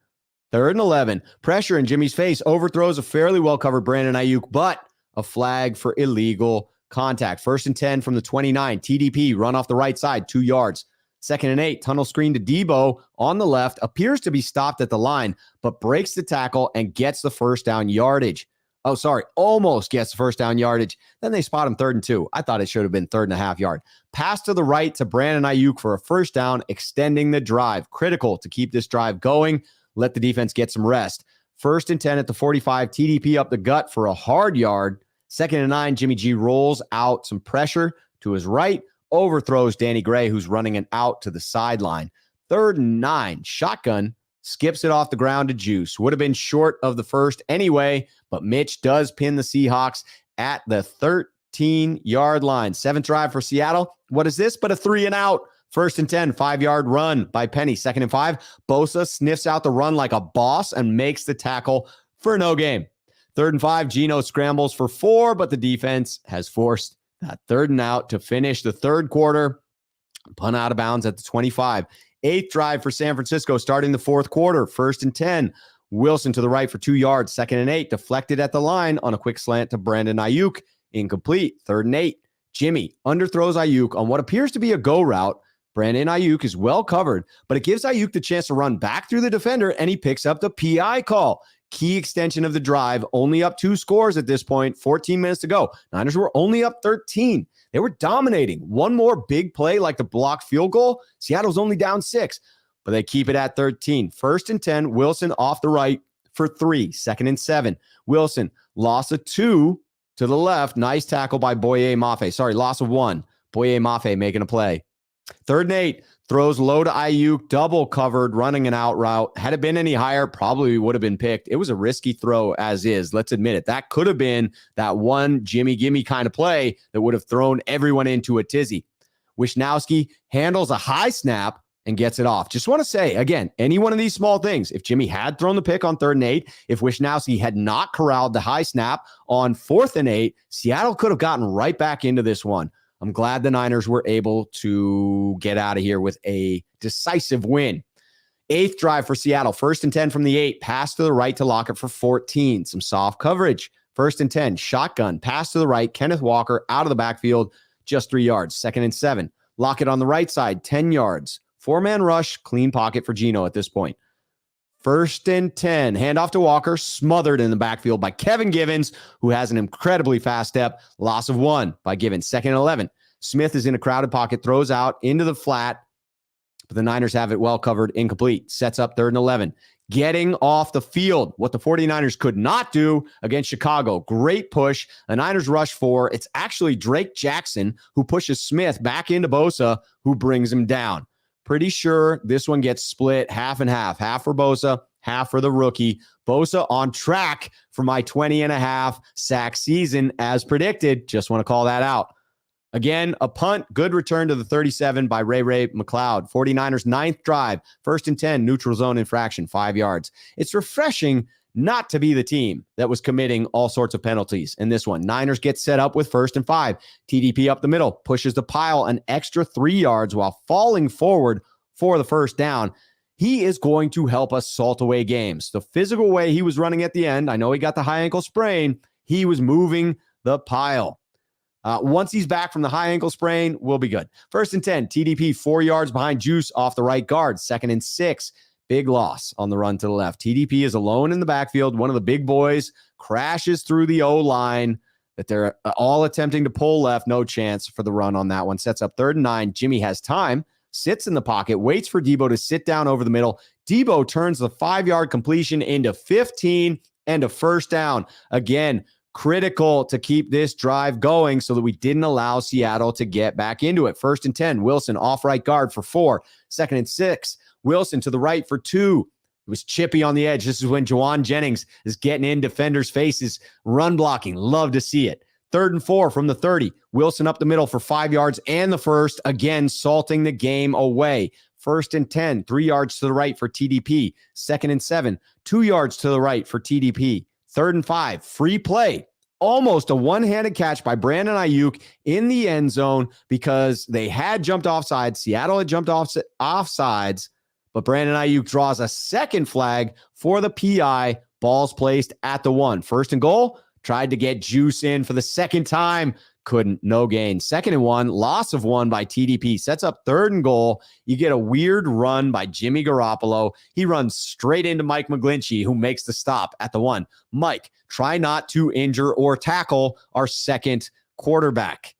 3rd and 11. Pressure in Jimmy's face. Overthrows a fairly well-covered Brandon Ayuk, but a flag for illegal contact. 1st and 10 from the 29. TDP. Run off the right side. 2 yards. 2nd and 8. Tunnel screen to Debo on the left. Appears to be stopped at the line, but breaks the tackle and gets the 1st down yardage. Almost gets the first down yardage. Then they spot him 3rd and 2. I thought it should have been 3.5 yard. Pass to the right to Brandon Ayuk for a first down, extending the drive. Critical to keep this drive going. Let the defense get some rest. 1st and 10 at the 45. TDP up the gut for a hard yard. 2nd and 9. Jimmy G rolls out some pressure to his right. Overthrows Danny Gray, who's running an out to the sideline. 3rd and 9. Shotgun. Skips it off the ground to Juice. Would have been short of the first anyway, but Mitch does pin the Seahawks at the 13-yard line. 7th drive for Seattle. What is this but a 3 and out? 1st and 10, 5-yard run by Penny. 2nd and 5. Bosa sniffs out the run like a boss and makes the tackle for no gain. 3rd and 5. Geno scrambles for 4, but the defense has forced that 3rd and out to finish the 3rd quarter. Punt out of bounds at the 25. 8th drive for San Francisco, starting the 4th quarter. 1st and 10. Wilson to the right for 2 yards. 2nd and 8. Deflected at the line on a quick slant to Brandon Ayuk. Incomplete. 3rd and 8. Jimmy underthrows Ayuk on what appears to be a go route. Brandon Ayuk is well covered, but it gives Ayuk the chance to run back through the defender, and he picks up the PI call. Key extension of the drive. Only up 2 scores at this point. 14 minutes to go. Niners were only up 13. They were dominating. One more big play like the blocked field goal. Seattle's only down 6, but they keep it at 13. 1st and 10. Wilson off the right for 3. 2nd and 7. Wilson loss of 2 to the left. Nice tackle by Boye Mafe. Loss of 1. Boye Mafe making a play. 3rd and 8. Throws low to Ayuk, double covered, running an out route. Had it been any higher, probably would have been picked. It was a risky throw as is. Let's admit it. That could have been that one Jimmy gimme kind of play that would have thrown everyone into a tizzy. Wishnowsky handles a high snap and gets it off. Just want to say, again, any one of these small things, if Jimmy had thrown the pick on 3rd and 8, if Wishnowsky had not corralled the high snap on 4th and 8, Seattle could have gotten right back into this one. I'm glad the Niners were able to get out of here with a decisive win. 8th drive for Seattle. 1st and 10 from the 8. Pass to the right to Lockett for 14. Some soft coverage. 1st and 10. Shotgun. Pass to the right. Kenneth Walker out of the backfield. Just 3 yards. 2nd and 7. Lockett on the right side. 10 yards. 4-man rush. Clean pocket for Geno at this point. 1st and 10. Handoff to Walker. Smothered in the backfield by Kevin Givens, who has an incredibly fast step. Loss of 1 by Givens. 2nd and 11. Smith is in a crowded pocket. Throws out into the flat. But the Niners have it well covered. Incomplete. Sets up 3rd and 11. Getting off the field. What the 49ers could not do against Chicago. Great push. The Niners rush 4. It's actually Drake Jackson who pushes Smith back into Bosa, who brings him down. Pretty sure this one gets split half and half. Half for Bosa, half for the rookie. Bosa on track for my 20.5 sack season as predicted. Just want to call that out. Again, a punt. Good return to the 37 by Ray McLeod. 49ers 9th drive. 1st and 10. Neutral zone infraction. 5 yards. It's refreshing not to be the team that was committing all sorts of penalties in this one. Niners get set up with 1st and 5. TDP up the middle, pushes the pile an extra 3 yards while falling forward for the first down. He is going to help us salt away games. The physical way he was running at the end, I know he got the high ankle sprain. He was moving the pile. Once he's back from the high ankle sprain, we'll be good. 1st and 10, TDP 4 yards behind Juice off the right guard. 2nd and 6. Big loss on the run to the left. TDP is alone in the backfield. One of the big boys crashes through the O-line that they're all attempting to pull left. No chance for the run on that one. Sets up 3rd and 9. Jimmy has time, sits in the pocket, waits for Debo to sit down over the middle. Debo turns the 5-yard completion into 15 and a first down. Again, critical to keep this drive going so that we didn't allow Seattle to get back into it. 1st and 10. Wilson off right guard for 4. 2nd and 6. Wilson to the right for 2. It was chippy on the edge. This is when Juwan Jennings is getting in defenders' faces, run blocking. Love to see it. 3rd and 4 from the 30. Wilson up the middle for 5 yards and the first, again, salting the game away. 1st and 10, 3 yards to the right for TDP. 2nd and 7, 2 yards to the right for TDP. 3rd and 5, free play. Almost a one-handed catch by Brandon Ayuk in the end zone because they had jumped offsides. Seattle had jumped offsides. But Brandon Ayuk draws a second flag for the PI. Balls placed at the 1. 1st and goal. Tried to get Juice in for the second time. couldn't. No gain. 2nd and 1, loss of 1 by TDP. Sets up 3rd and goal. You get a weird run by Jimmy Garoppolo. He runs straight into Mike McGlinchey, who makes the stop at the 1. Mike, try not to injure or tackle our second quarterback.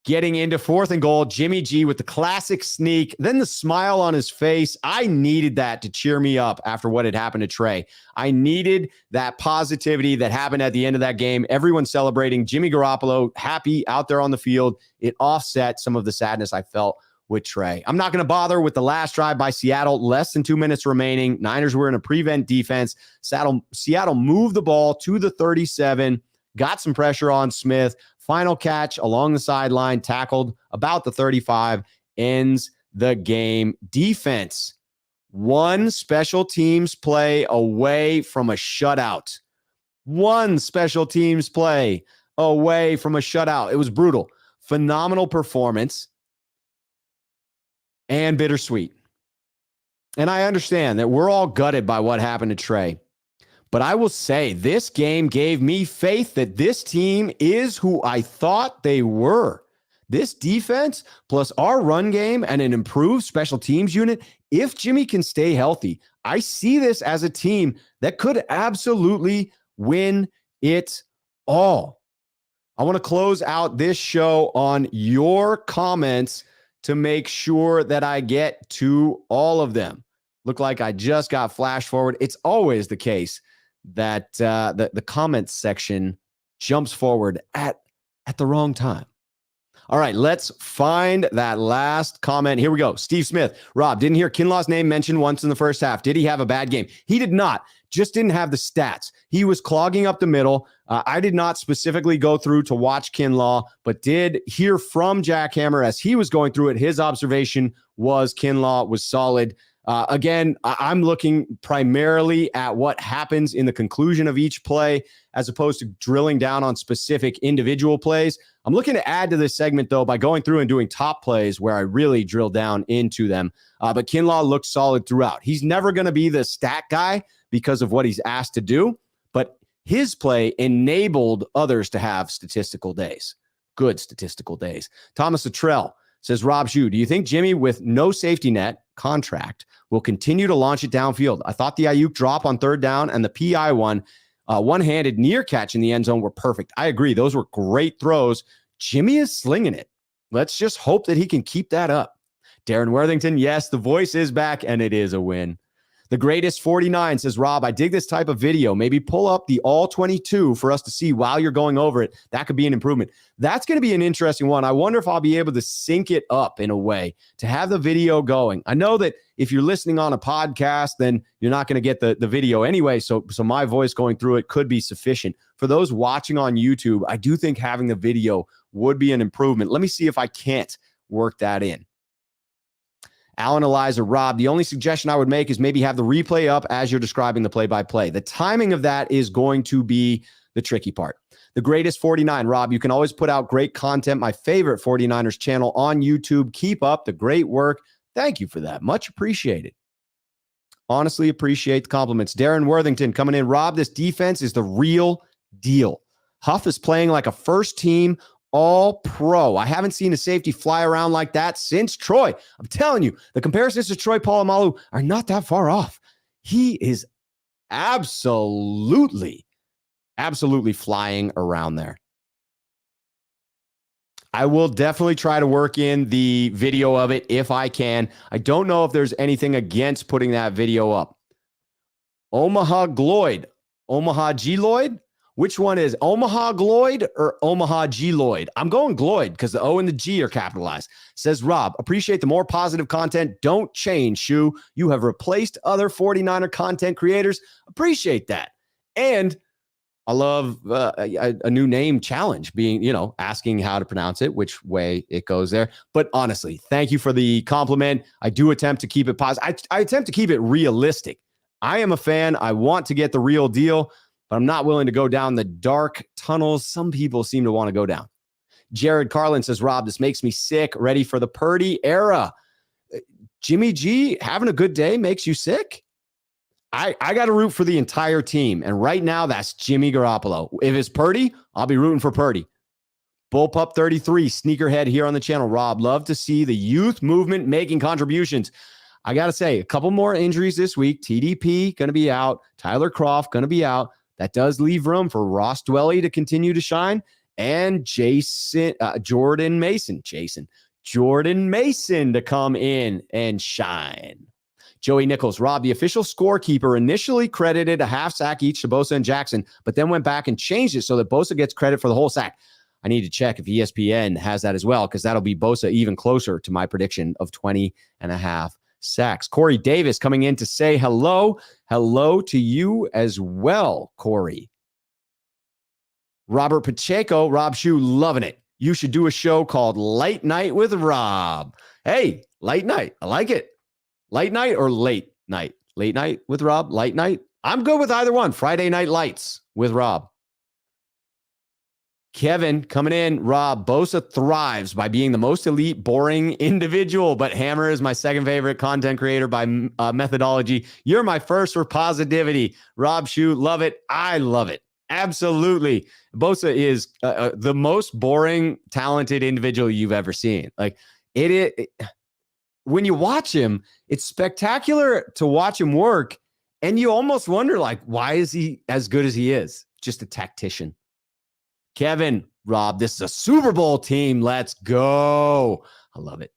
Getting into 4th and goal, Jimmy G with the classic sneak, then the smile on his face. I needed that to cheer me up after what had happened to Trey. I needed that positivity that happened at the end of that game. Everyone celebrating. Jimmy Garoppolo happy out there on the field. It offset some of the sadness I felt with Trey. I'm not going to bother with the last drive by Seattle. Less than 2 minutes remaining. Niners were in a prevent defense. Seattle moved the ball to the 37. Got some pressure on Smith. Final catch along the sideline, tackled about the 35, ends the game. Defense, one special teams play away from a shutout. One special teams play away from a shutout. It was brutal. Phenomenal performance and bittersweet. And I understand that we're all gutted by what happened to Trey. But I will say this game gave me faith that this team is who I thought they were. This defense plus our run game and an improved special teams unit, if Jimmy can stay healthy, I see this as a team that could absolutely win it all. I want to close out this show on your comments to make sure that I get to all of them. Look like I just got flash forward. It's always the case that the comments section jumps forward at the wrong time. All right, let's find that last comment. Here we go. Steve Smith. Rob, didn't hear Kinlaw's name mentioned once in the first half. Did he have a bad game? He did not. Just didn't have the stats. He was clogging up the middle. I did not specifically go through to watch Kinlaw, but did hear from Jack Hammer as he was going through it. His observation was Kinlaw was solid. Again, I'm looking primarily at what happens in the conclusion of each play as opposed to drilling down on specific individual plays. I'm looking to add to this segment, though, by going through and doing top plays where I really drill down into them. But Kinlaw looks solid throughout. He's never going to be the stat guy because of what he's asked to do, but his play enabled others to have statistical days, good statistical days. Thomas Luttrell says, Rob Schuh, do you think Jimmy with no safety net contract will continue to launch it downfield? I thought the Ayuk drop on 3rd down and the PI one-handed near catch in the end zone were perfect. I agree. Those were great throws. Jimmy is slinging it. Let's just hope that he can keep that up. Darren Worthington, yes, the voice is back and it is a win. The Greatest 49 says, Rob, I dig this type of video. Maybe pull up the all 22 for us to see while you're going over it. That could be an improvement. That's going to be an interesting one. I wonder if I'll be able to sync it up in a way to have the video going. I know that if you're listening on a podcast, then you're not going to get the video anyway. So my voice going through it could be sufficient. For those watching on YouTube, I do think having the video would be an improvement. Let me see if I can't work that in. Alan Eliza, Rob, the only suggestion I would make is maybe have the replay up as you're describing the play-by-play. The timing of that is going to be the tricky part. The Greatest 49, Rob, you can always put out great content. My favorite 49ers channel on YouTube. Keep up the great work. Thank you for that. Much appreciated. Honestly appreciate the compliments. Darren Worthington coming in. Rob, this defense is the real deal. Huff is playing like a first team all pro. I haven't seen a safety fly around like that since Troy. I'm telling you, the comparisons to Troy Polamalu are not that far off. He is absolutely flying around there. I will definitely try to work in the video of it if I can. I don't know if there's anything against putting that video up. Omaha Gloyd. Omaha G. Lloyd? Which one is Omaha Gloyd or Omaha G. Lloyd? I'm going Gloyd because the O and the G are capitalized. Says Rob, appreciate the more positive content. Don't change, Schuh. You have replaced other 49er content creators. Appreciate that. And I love a new name challenge being, asking how to pronounce it, which way it goes there. But honestly, thank you for the compliment. I do attempt to keep it positive. I attempt to keep it realistic. I am a fan. I want to get the real deal, but I'm not willing to go down the dark tunnels some people seem to want to go down. Jared Carlin says, Rob, this makes me sick. Ready for the Purdy era. Jimmy G having a good day makes you sick? I got to root for the entire team. And right now, that's Jimmy Garoppolo. If it's Purdy, I'll be rooting for Purdy. Bullpup 33, sneakerhead here on the channel. Rob, love to see the youth movement making contributions. I got to say, a couple more injuries this week. TDP going to be out. Tyler Croft going to be out. That does leave room for Ross Dwelly to continue to shine. And Jordan Mason to come in and shine. Joey Nichols, Rob, the official scorekeeper, initially credited a half sack each to Bosa and Jackson, but then went back and changed it so that Bosa gets credit for the whole sack. I need to check if ESPN has that as well, because that'll be Bosa even closer to my prediction of 20 and a half sacks. Corey Davis coming in to say hello. Hello to you as well, Corey. Robert Pacheco, Rob Schuh, loving it. You should do a show called Late Night with Rob. Hey, late night. I like it. Light night or late night? Late night with Rob, light night. I'm good with either one. Friday Night Lights with Rob. Kevin coming in. Rob, Bosa thrives by being the most elite, boring individual, but Hammer is my second favorite content creator by methodology. You're my first for positivity. Rob Schuh, love it. I love it. Absolutely. Bosa is the most boring, talented individual you've ever seen. Like when you watch him, it's spectacular to watch him work. And you almost wonder, like, why is he as good as he is? Just a tactician. Kevin, Rob, this is a Super Bowl team. Let's go. I love it.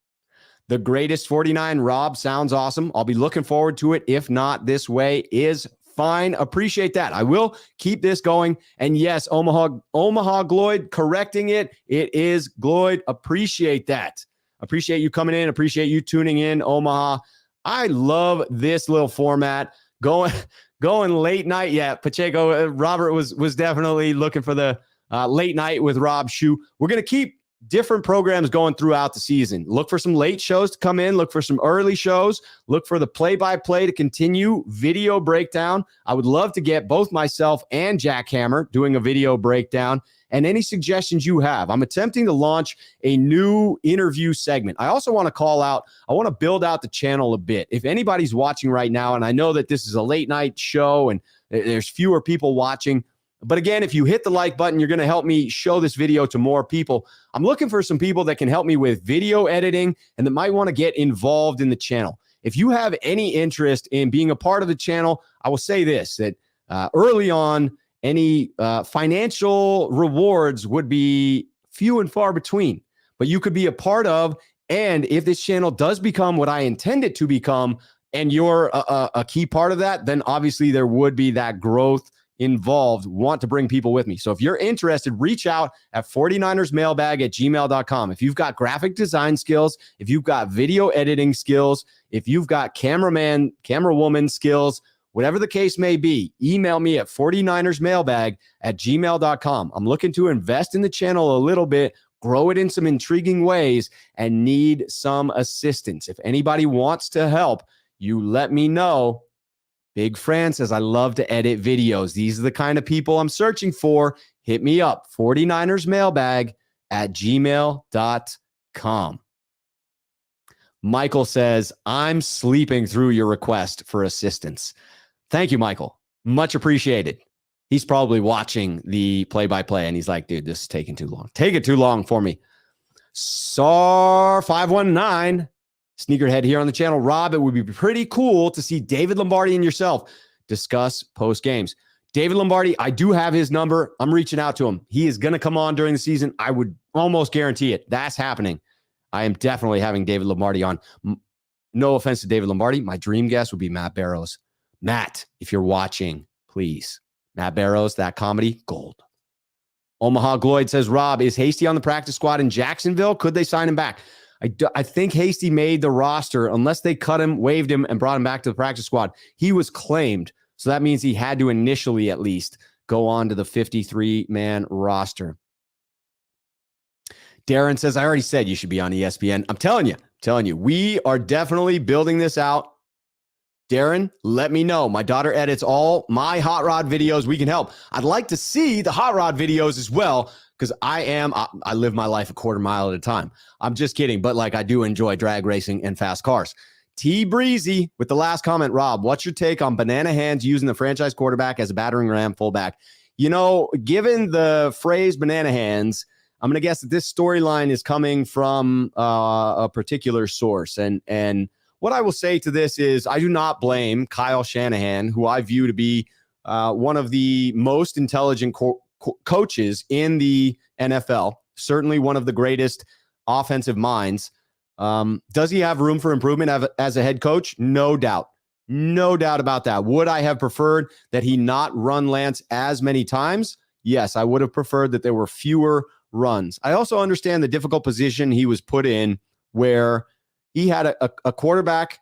The greatest 49, Rob, sounds awesome. I'll be looking forward to it. If not, this way is fine. Appreciate that. I will keep this going. And yes, Omaha Gloyd, correcting it. It is Gloyd. Appreciate that. Appreciate you coming in. Appreciate you tuning in, Omaha. I love this little format. Going late night. Yeah, Pacheco, Robert was definitely looking for the late night with Rob Schuh. We're going to keep different programs going throughout the season. Look for some late shows to come in. Look for some early shows. Look for the play-by-play to continue. Video breakdown. I would love to get both myself and Jack Hammer doing a video breakdown. And any suggestions you have. I'm attempting to launch a new interview segment. I also want to call out, I want to build out the channel a bit. If anybody's watching right now, and I know that this is a late night show and there's fewer people watching, but again, if you hit the like button, you're going to help me show this video to more people. I'm looking for some people that can help me with video editing and that might want to get involved in the channel. If you have any interest in being a part of the channel, I will say this, that early on, any financial rewards would be few and far between, but you could be a part of. And if this channel does become what I intend it to become, and you're a key part of that, then obviously there would be that growth involved. Want to bring people with me. So if you're interested, reach out at 49ersmailbag@gmail.com. If you've got graphic design skills, if you've got video editing skills, if you've got camerawoman skills, whatever the case may be, email me at 49ersmailbag@gmail.com. I'm looking to invest in the channel a little bit, grow it in some intriguing ways, and need some assistance. If anybody wants to help, you let me know. Big Fran says, I love to edit videos. These are the kind of people I'm searching for. Hit me up, 49ersmailbag@gmail.com. Michael says, I'm sleeping through your request for assistance. Thank you, Michael. Much appreciated. He's probably watching the play-by-play, and he's like, dude, this is taking too long. Take it too long for me. SAR519, sneakerhead here on the channel. Rob, it would be pretty cool to see David Lombardi and yourself discuss post-games. David Lombardi, I do have his number. I'm reaching out to him. He is going to come on during the season. I would almost guarantee it. That's happening. I am definitely having David Lombardi on. No offense to David Lombardi. My dream guest would be Matt Barrows. Matt, if you're watching, please. Matt Barrows, that comedy, gold. Omaha Gloyd says, Rob, is Hasty on the practice squad in Jacksonville? Could they sign him back? I think Hasty made the roster unless they cut him, waived him, and brought him back to the practice squad. He was claimed, so that means he had to initially at least go on to the 53-man roster. Darren says, I already said you should be on ESPN. I'm telling you, we are definitely building this out. Darren, let me know. My daughter edits all my hot rod videos. We can help. I'd like to see the hot rod videos as well, because I live my life a quarter mile at a time. I'm just kidding, but like I do enjoy drag racing and fast cars. T Breezy with the last comment. Rob, what's your take on Banana Hands using the franchise quarterback as a battering ram fullback? You know, given the phrase banana hands, I'm going to guess that this storyline is coming from a particular source. And what I will say to this is I do not blame Kyle Shanahan, who I view to be one of the most intelligent coaches in the NFL, certainly one of the greatest offensive minds. Does he have room for improvement as a head coach? No doubt. No doubt about that. Would I have preferred that he not run Lance as many times? Yes, I would have preferred that there were fewer runs. I also understand the difficult position he was put in where he had a quarterback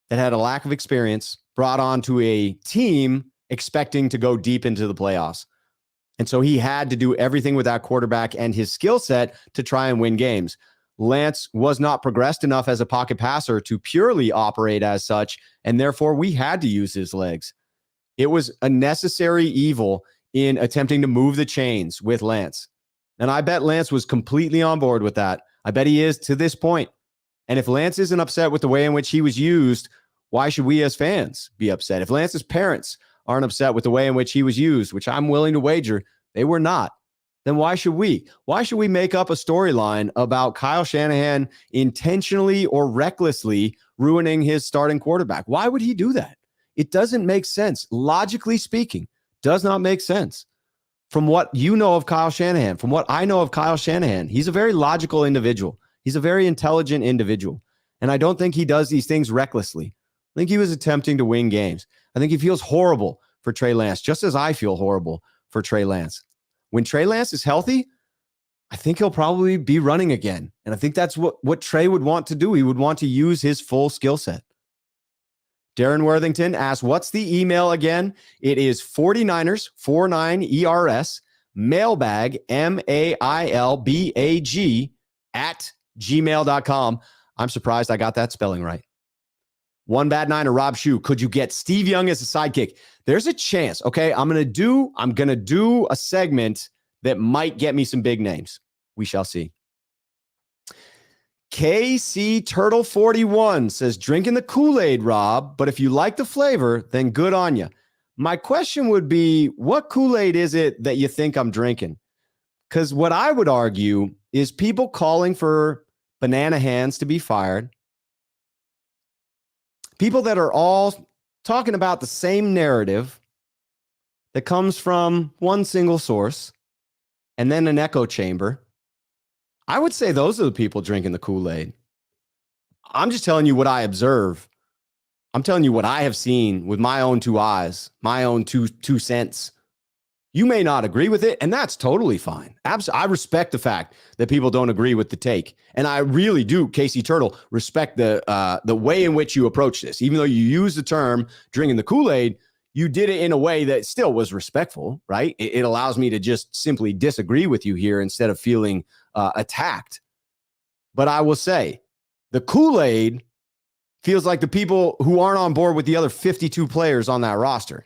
that had a lack of experience brought onto a team expecting to go deep into the playoffs. And so he had to do everything with that quarterback and his skill set to try and win games. Lance was not progressed enough as a pocket passer to purely operate as such, and therefore we had to use his legs. It was a necessary evil in attempting to move the chains with Lance. And I bet Lance was completely on board with that. I bet he is to this point. And if Lance isn't upset with the way in which he was used, why should we as fans be upset? If Lance's parents aren't upset with the way in which he was used, which I'm willing to wager they were not, then why should we? Why should we make up a storyline about Kyle Shanahan intentionally or recklessly ruining his starting quarterback? Why would he do that? It doesn't make sense. Logically speaking, does not make sense. From what you know of Kyle Shanahan, from what I know of Kyle Shanahan, he's a very logical individual. He's a very intelligent individual. And I don't think he does these things recklessly. I think he was attempting to win games. I think he feels horrible for Trey Lance, just as I feel horrible for Trey Lance. When Trey Lance is healthy, I think he'll probably be running again. And I think that's what Trey would want to do. He would want to use his full skill set. Darren Worthington asks, what's the email again? It is 49ers, 49ERS, mailbag, MAILBAG @gmail.com. I'm surprised I got that spelling right. One Bad Niner, Rob Schuh. Could you get Steve Young as a sidekick? There's a chance. Okay, I'm gonna do a segment that might get me some big names. We shall see. KC Turtle 41 says, drinking the Kool-Aid, Rob, but if you like the flavor, then good on you. My question would be, what Kool-Aid is it that you think I'm drinking? Because what I would argue is people calling for Banana Hands to be fired. People that are all talking about the same narrative that comes from one single source and then an echo chamber. I would say those are the people drinking the Kool-Aid. I'm just telling you what I observe. I'm telling you what I have seen with my own two eyes, my own two cents. You may not agree with it, and that's totally fine. I respect the fact that people don't agree with the take. And I really do, Casey Turtle, respect the way in which you approach this. Even though you use the term drinking the Kool-Aid, you did it in a way that still was respectful, right? It allows me to just simply disagree with you here instead of feeling attacked. But I will say, the Kool-Aid feels like the people who aren't on board with the other 52 players on that roster.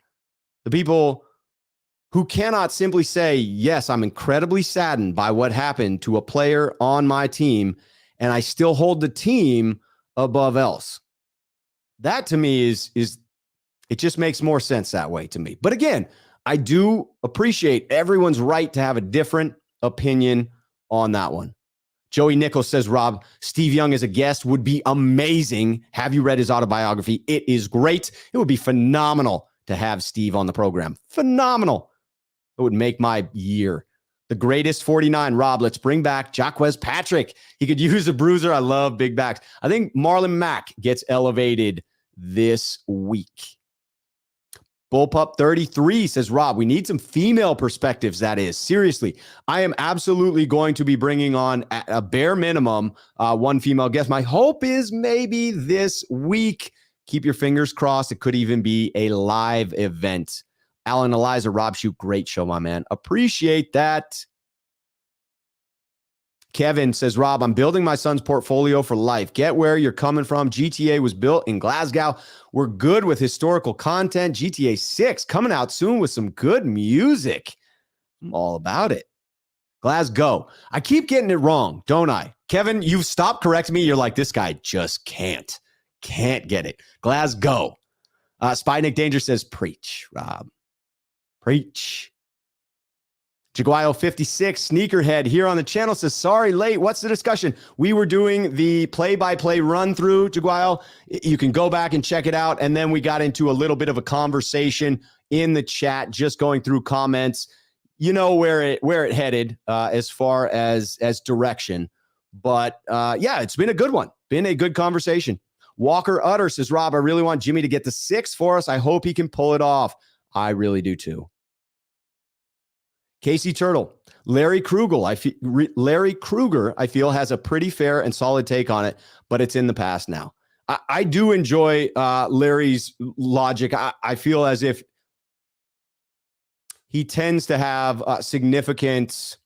The people who cannot simply say, yes, I'm incredibly saddened by what happened to a player on my team, and I still hold the team above else. That to me is it just makes more sense that way to me. But again, I do appreciate everyone's right to have a different opinion on that one. Joey Nichols says, Rob, Steve Young as a guest would be amazing. Have you read his autobiography? It is great. It would be phenomenal to have Steve on the program. Phenomenal. It would make my year. The greatest 49, Rob, let's bring back Jaquez Patrick. He could use a bruiser. I love big backs. I think Marlon Mack gets elevated this week. Bullpup 33 says, Rob, we need some female perspectives, that is. Seriously, I am absolutely going to be bringing on, at a bare minimum, one female guest. My hope is maybe this week. Keep your fingers crossed. It could even be a live event. Alan Eliza, Rob Schuh, great show, my man. Appreciate that. Kevin says, Rob, I'm building my son's portfolio for life. Get where you're coming from. GTA was built in Glasgow. We're good with historical content. GTA 6 coming out soon with some good music. I'm all about it. Glasgow. I keep getting it wrong, don't I? Kevin, you've stopped correcting me. You're like, this guy just can't get it. Glasgow. Spy Nick Danger says, preach, Rob. Preach. Jaguayo56 Sneakerhead here on the channel says, sorry, late. What's the discussion? We were doing the play-by-play run-through, Jaguayo. You can go back and check it out. And then we got into a little bit of a conversation in the chat, just going through comments. You know where it headed as far as direction. But yeah, it's been a good one. Been a good conversation. Walker Utter says, Rob, I really want Jimmy to get the 6 for us. I hope he can pull it off. I really do too. Casey Turtle, Larry Kruger, I feel, has a pretty fair and solid take on it, but it's in the past now. I do enjoy Larry's logic. I feel as if he tends to have significant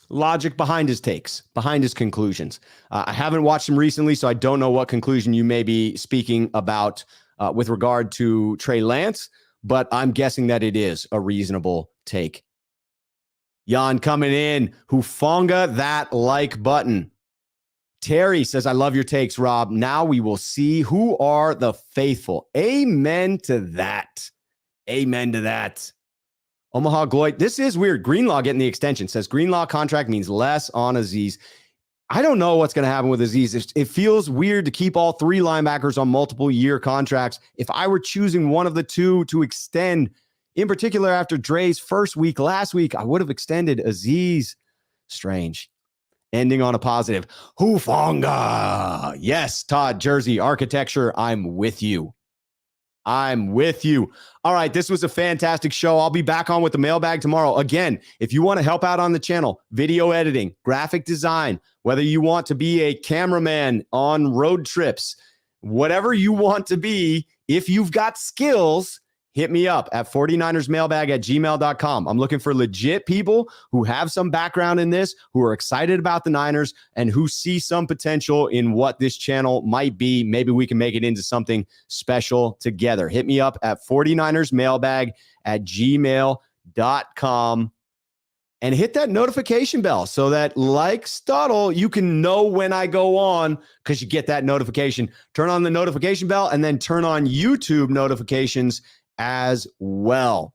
logic behind his takes, behind his conclusions. I haven't watched him recently, so I don't know what conclusion you may be speaking about with regard to Trey Lance, but I'm guessing that it is a reasonable take. Jan coming in, Hufonga that like button. Terry says, I love your takes, Rob. Now we will see who are the faithful. Amen to that. Amen to that. Omaha Gloyd, this is weird. Greenlaw getting the extension. Says Greenlaw contract means less on Aziz. I don't know what's going to happen with Aziz. It feels weird to keep all 3 linebackers on multiple year contracts. If I were choosing one of the 2 to extend, in particular, after Dre's first week last week, I would have extended Aziz. Strange. Ending on a positive. Hufonga. Yes, Todd, Jersey, architecture. I'm with you. I'm with you. All right, this was a fantastic show. I'll be back on with the mailbag tomorrow. Again, if you want to help out on the channel, video editing, graphic design, whether you want to be a cameraman on road trips, whatever you want to be, if you've got skills, hit me up at 49ersmailbag@gmail.com. I'm looking for legit people who have some background in this, who are excited about the Niners, and who see some potential in what this channel might be. Maybe we can make it into something special together. Hit me up at 49ersmailbag@gmail.com. And hit that notification bell so that, like Stuttle, you can know when I go on because you get that notification. Turn on the notification bell and then turn on YouTube notifications as well.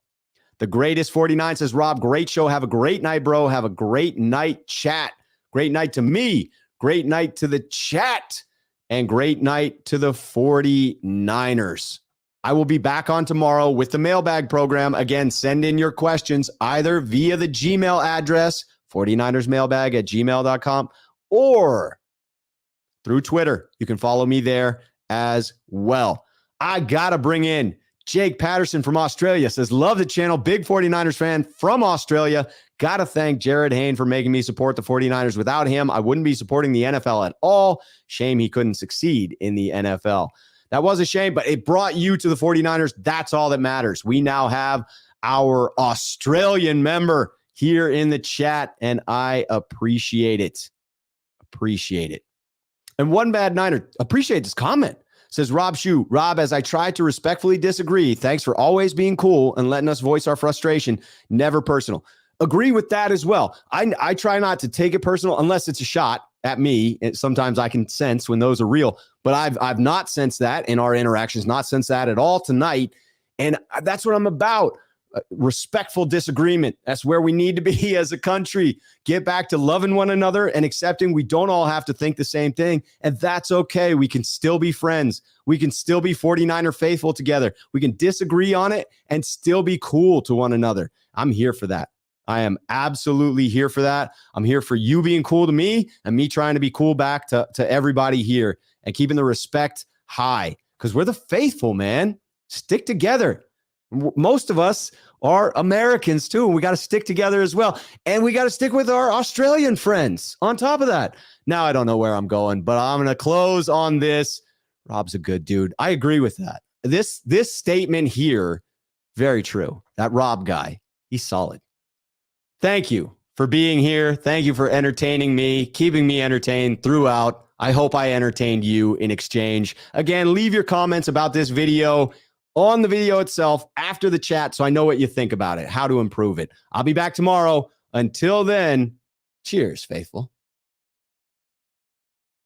The Greatest 49 says, Rob, great show. Have a great night, bro. Have a great night, chat. Great night to me. Great night to the chat. And great night to the 49ers. I will be back on tomorrow with the mailbag program. Again, send in your questions either via the Gmail address, 49ersmailbag@gmail.com, or through Twitter. You can follow me there as well. I got to bring in Jake Patterson from Australia. Says, love the channel. Big 49ers fan from Australia. Got to thank Jared Hayne for making me support the 49ers. Without him, I wouldn't be supporting the NFL at all. Shame he couldn't succeed in the NFL. That was a shame, but it brought you to the 49ers. That's all that matters. We now have our Australian member here in the chat, and I appreciate it. Appreciate it. And one bad Niner, appreciate this comment. Says Rob Schuh, Rob, as I try to respectfully disagree, thanks for always being cool and letting us voice our frustration. Never personal. Agree with that as well. I try not to take it personal unless it's a shot at me. And sometimes I can sense when those are real, but I've not sensed that in our interactions, not sensed that at all tonight. And that's what I'm about. Respectful disagreement. That's where we need to be as a country. Get back to loving one another and accepting we don't all have to think the same thing. And that's okay. We can still be friends. We can still be 49er faithful together. We can disagree on it and still be cool to one another. I'm here for that. I am absolutely here for that. I'm here for you being cool to me and me trying to be cool back to everybody here and keeping the respect high because we're the faithful, man. Stick together. Most of us are Americans too, and we got to stick together as well. And we got to stick with our Australian friends on top of that. Now, I don't know where I'm going, but I'm going to close on this. Rob's a good dude. I agree with that. This statement here, very true. That Rob guy, he's solid. Thank you for being here. Thank you for entertaining me, keeping me entertained throughout. I hope I entertained you in exchange. Again, leave your comments about this video on the video itself after the chat so I know what you think about it, how to improve it. I'll be back tomorrow. Until then, cheers, faithful.